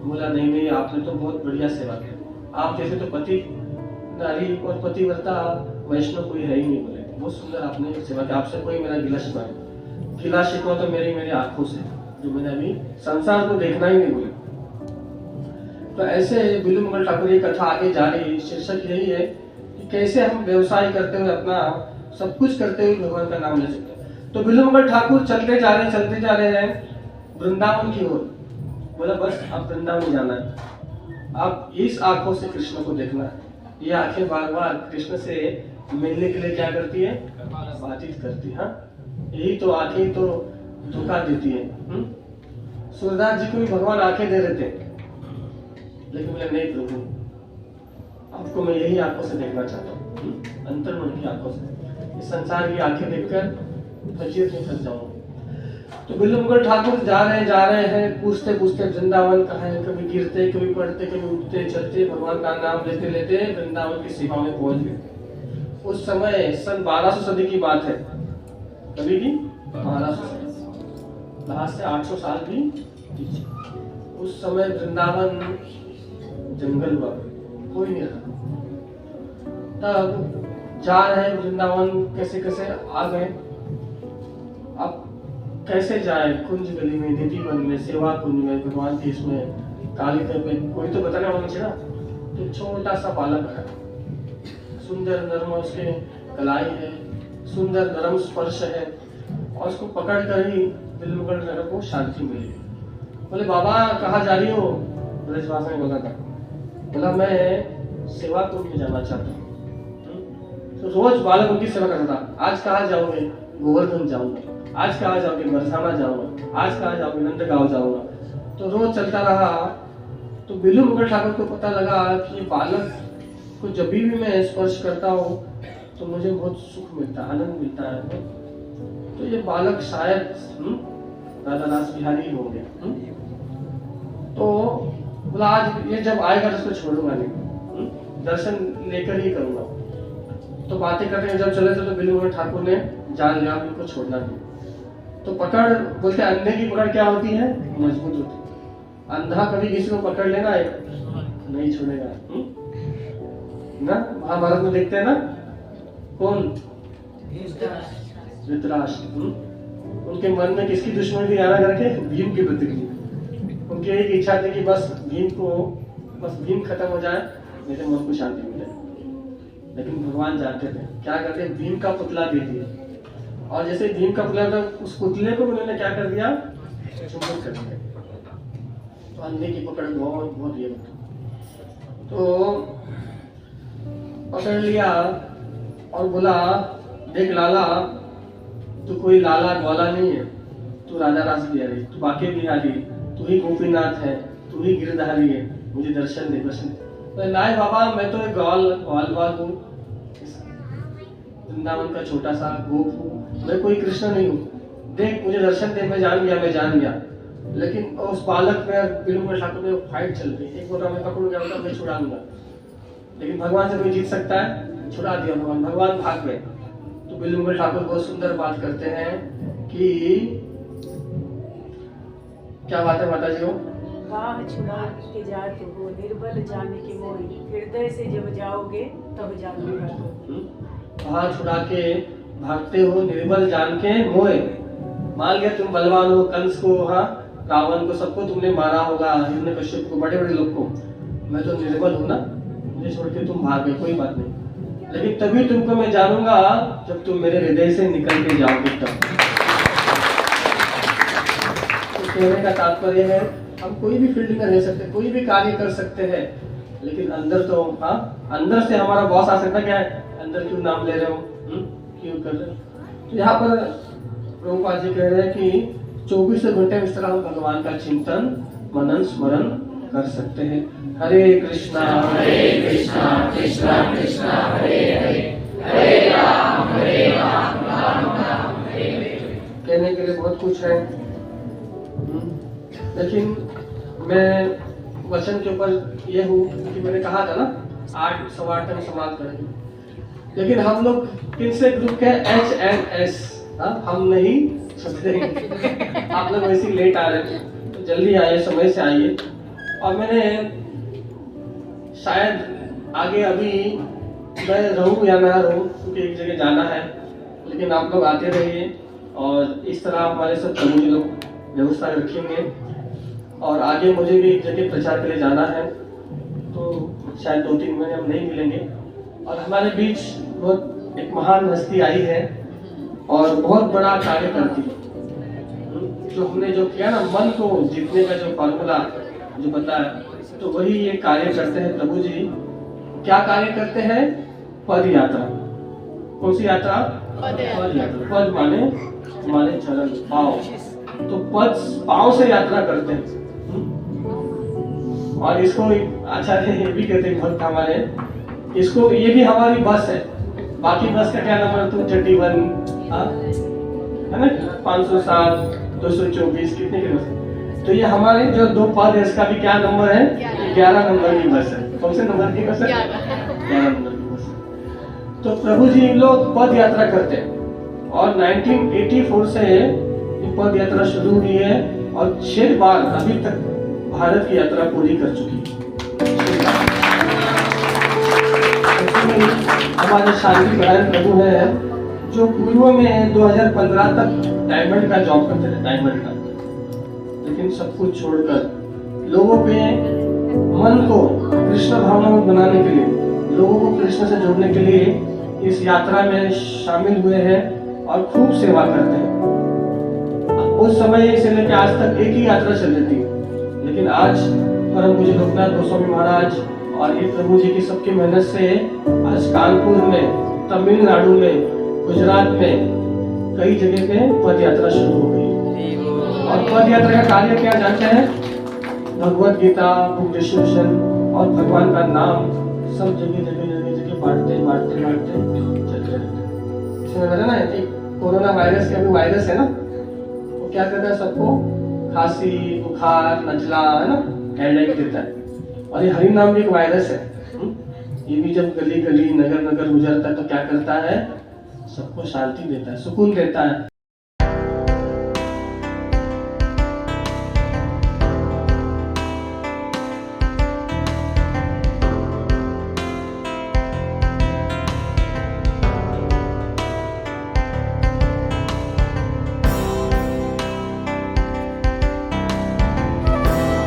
बोला नहीं, आपने तो बहुत बढ़िया सेवा की, आप जैसे तो पति नारी और पतिव्रता वैष्णव कोई है ही नहीं। बोले बहुत सुंदर आपने सेवा की, आपसे कोई मेरा गिला शिकवा नहीं, गिला शिकवा तो मेरी आंखों से, जो मैंने अभी संसार को देखना ही नहीं। बोले तो ऐसे बिल्वमंगल ठाकुर की कथा आगे जा रही, शीर्षक यही है कि कैसे हम व्यवसाय करते हुए, अपना सब कुछ करते हुए भगवान का नाम ले सकते हैं। तो बिल्वमंगल ठाकुर चलते जा रहे हैं वृंदावन की ओर। बोला बस अब वृंदावन जाना है, अब इस आंखों से कृष्ण को देखना है। ये आंखें बार बार कृष्ण से मिलने के लिए क्या करती है, बातचीत करती है। यही तो आंखें तो धोखा देती है। सूरदास जी को भी भगवान आंखें दे रहे थे, लेकिन बोले नहीं प्रभु, आपको मैं यही आंखों से देखना चाहता हूँ, अंतर्मन की आंखों से। इस संसार की आंखें देखकर फजीयत में फंस जाऊंगा। तो बिल्वमंगल ठाकुर जा रहे हैं, पूछते पूछते वृंदावन कहाँ है, कभी गिरते, कभी पढ़ते, कभी उठते चलते, भगवान का नाम लेते लेते वृंदावन की सीमा में पहुंच गए। उस समय सन 1200 सदी की बात है, कभी की 1200 सदी, आज से 800 साल भी पीछे। उस समय वृंदावन जंगल हुआ, कोई नहीं रहा। तब जा रहे वृंदावन, कैसे कैसे आ गए। अब कैसे जाए, कुंज गली में, निधि वन में, सेवा कुंज में, भगवान के इसमें काली दर में, कोई तो बताने वाला मुझे ना। तो छोटा सा बालक है, सुंदर नरम उसके कलाई है, सुंदर नरम स्पर्श है, और उसको पकड़ कर ही दिल मुगल नगर को शांति मिली। बोले बाबा कहाँ जा रही हो? ब्रज भाषा में बोला था, बोला मैं सेवा कुंज में जाना चाहता हूँ। तो रोज बालक उनकी सेवा करता था। आज कहाँ जाओगे? गोवर्धन जाऊंगा। आज कहाँ जाओगे? बरसाना जाऊंगा। आज कहाँ जाओगे? नंदगांव जाऊंगा। तो रोज चलता रहा। तो बिल्लू मुगल ठाकुर को पता लगा कि ये बालक को जब भी मैं स्पर्श करता हूँ तो मुझे बहुत सुख मिलता है, आनंद मिलता है। तो ये बालक शायद राधा दास बिहारी ही होंगे। तो बोला आज ये जब आएगा तो उसको छोड़ूंगा नहीं, दर्शन लेकर ही करूंगा। तो बातें करते जब चले थे तो बिल्लू मुगल ठाकुर ने जान लिया इनको छोड़ना नहीं। तो पकड़, बोलते अंधे की पकड़ क्या होती है? मजबूत होती है। अंधा कभी किसी को पकड़ लेना नहीं छोड़ेगा ना। महाभारत में देखते हैं ना, कौन? धृतराष्ट्र। उनके मन में किसकी दुश्मनी थी याद करके? भीम की प्रति की। उनकी एक इच्छा थी कि बस भीम खत्म हो जाए, मेरे मन को शांति मिले। लेकिन भगवान जानते थे क्या करते, भीम का पुतला दे दिया। और जैसे भीम का पुतला था, उस पुतले को उन्होंने क्या कर दिया? चुंबन कर दिया। तो अंधे की पकड़ बहुत बहुत ये तो पकड़ लिया और बोला देख लाला, तू कोई लाला ग्वाला नहीं है, तू राजा रास बिहारी, तू बाके बिहारी, तू ही गोपीनाथ है, तू ही गिरधारी है, मुझे दर्शन दे दर्शन। तो नहीं बाबा, मैं तो एक ग्वालवाल हूँ, वृंदावन का छोटा सा गोप हूँ, मैं कोई कृष्ण नहीं हूँ। देख मुझे दर्शन दे, मैं जान गया। लेकिन उस बालक में बिल्लू मुगल ठाकुर में फाइट चल रही। एक बोल रहा मैं पकड़ूंगा, मैं छुड़ा लूंगा। लेकिन भगवान से कोई जीत सकता है? छुड़ा दिया भगवान भाग गए। तो बिल्लू मुगल ठाकुर बहुत सुंदर बात करते हैं कि क्या बात है माता जी? हो बाह छुड़ा के जाते हो, निर्बल जाने के मोही, हृदय से जब जाओगे तब जाओगे। बाह छुड़ा के भागते हो, निर्बल जान के मोहे। मान लिया तुम बलवान हो, कंस को, रावण को, सबको तुमने मारा होगा, हिरण्यकश्यप को, बड़े बड़े लोग को। मैं तो निर्बल हूँ ना, मुझे छोड़ के तुम भाग गए, कोई बात नहीं। लेकिन तभी तुमको मैं जानूंगा जब तुम मेरे हृदय से निकल के जाओगे तब। तो कहने का तात्पर्य है हम कोई भी फील्ड में रह सकते, कोई भी कार्य कर सकते हैं, लेकिन अंदर तो अंदर से हमारा बॉस आ सकता क्या है? अंदर क्यों नाम ले रहे हो, क्यों कर रहे हो? तो यहाँ पर प्रभुपाद जी कह रहे हैं कि 24 घंटे इस तरह हम भगवान का चिंतन मनन स्मरण कर सकते हैं। हरे कृष्णा कृष्णा कृष्णा हरे हरे, हरे राम राम राम हरे हरे। कहने के लिए बहुत कुछ है, लेकिन मैं वचन के ऊपर ये हूँ कि मैंने कहा था ना 8 सवा 8 तक समाप्त करेंगे। लेकिन हम लोग किनसे ग्रुप के HNS, हम नहीं सकते। आप लोग वैसे लेट आ रहे हैं, तो जल्दी आइए, समय से आइए। और मैंने शायद आगे अभी मैं रहूँ या ना रहूँ, क्योंकि एक जगह जाना है, लेकिन आप लोग आते रहिए और इस तरह हमारे सब प्रभु जी लोग व्यवस्था रखेंगे। और आगे मुझे भी एक जगह प्रचार के लिए जाना है, तो शायद 2-3 महीने हम नहीं मिलेंगे। और हमारे बीच बहुत एक महान हस्ती आई है और बहुत बड़ा कार्य करती है। जो हमने जो किया ना, मन को जीतने का जो फॉर्मूला जो बताया, तो वही ये कार्य करते हैं प्रभु जी। क्या कार्य करते हैं? पद यात्रा। कौन सी यात्रा? पद यात्रा। पद माने चरण, पाँव। तो पद पाँव से यात्रा करते हैं। और इसको आचार्य ये भी कहते हैं भक्त हमारे, इसको ये भी हमारी बस है। बाकी बस का क्या नंबर? तुम 31 है ना, 507, 224 कितने के बस? तो ये हमारे जो 2 पद है, इसका भी क्या नंबर है? 11 नंबर की बस है। कौन से नंबर की बस है? 11 नंबर की बस है। तो प्रभु जी लोग पद यात्रा करते हैं और 1984 से ये पद यात्रा शुरू हुई है और 6 बार अभी तक भारत की यात्रा पूरी कर चुकी है। हमारे शांति प्रधान प्रभु है जो पूर्व में 2015 तक डायमंड का जॉब करते थे, डायमंड का, लेकिन सब कुछ छोड़कर लोगों पे मन को कृष्ण भावना में बनाने के लिए, लोगों को कृष्ण से जोड़ने के लिए इस यात्रा में शामिल हुए हैं और खूब सेवा करते हैं। उस समय से लेकर आज तक एक ही यात्रा चल रही थी, लेकिन आज परम पूज्य लोकनाथ गोस्वामी महाराज और ये प्रभु जी की सबकी मेहनत से आज कानपुर में, तमिलनाडु में, गुजरात में कई जगह पे पद यात्रा शुरू हो गई। और पद यात्रा का कार्य क्या जानते हैं? भगवत गीता, बुक डिस्ट्रीब्यूशन और भगवान का नाम सब जगह बांटते चलते रहते। इसमें पता ना कि कोरोना वायरस के अभी वायरस है ना, वो क्या करता है, सबको खांसी, बुखार, नजला, है ना, हेडेक देता है। और ये हरि नाम भी एक वायरस है। ये भी जब गली गली, नगर नगर गुजरता है तो क्या करता है, सबको शांति देता है, सुकून देता है।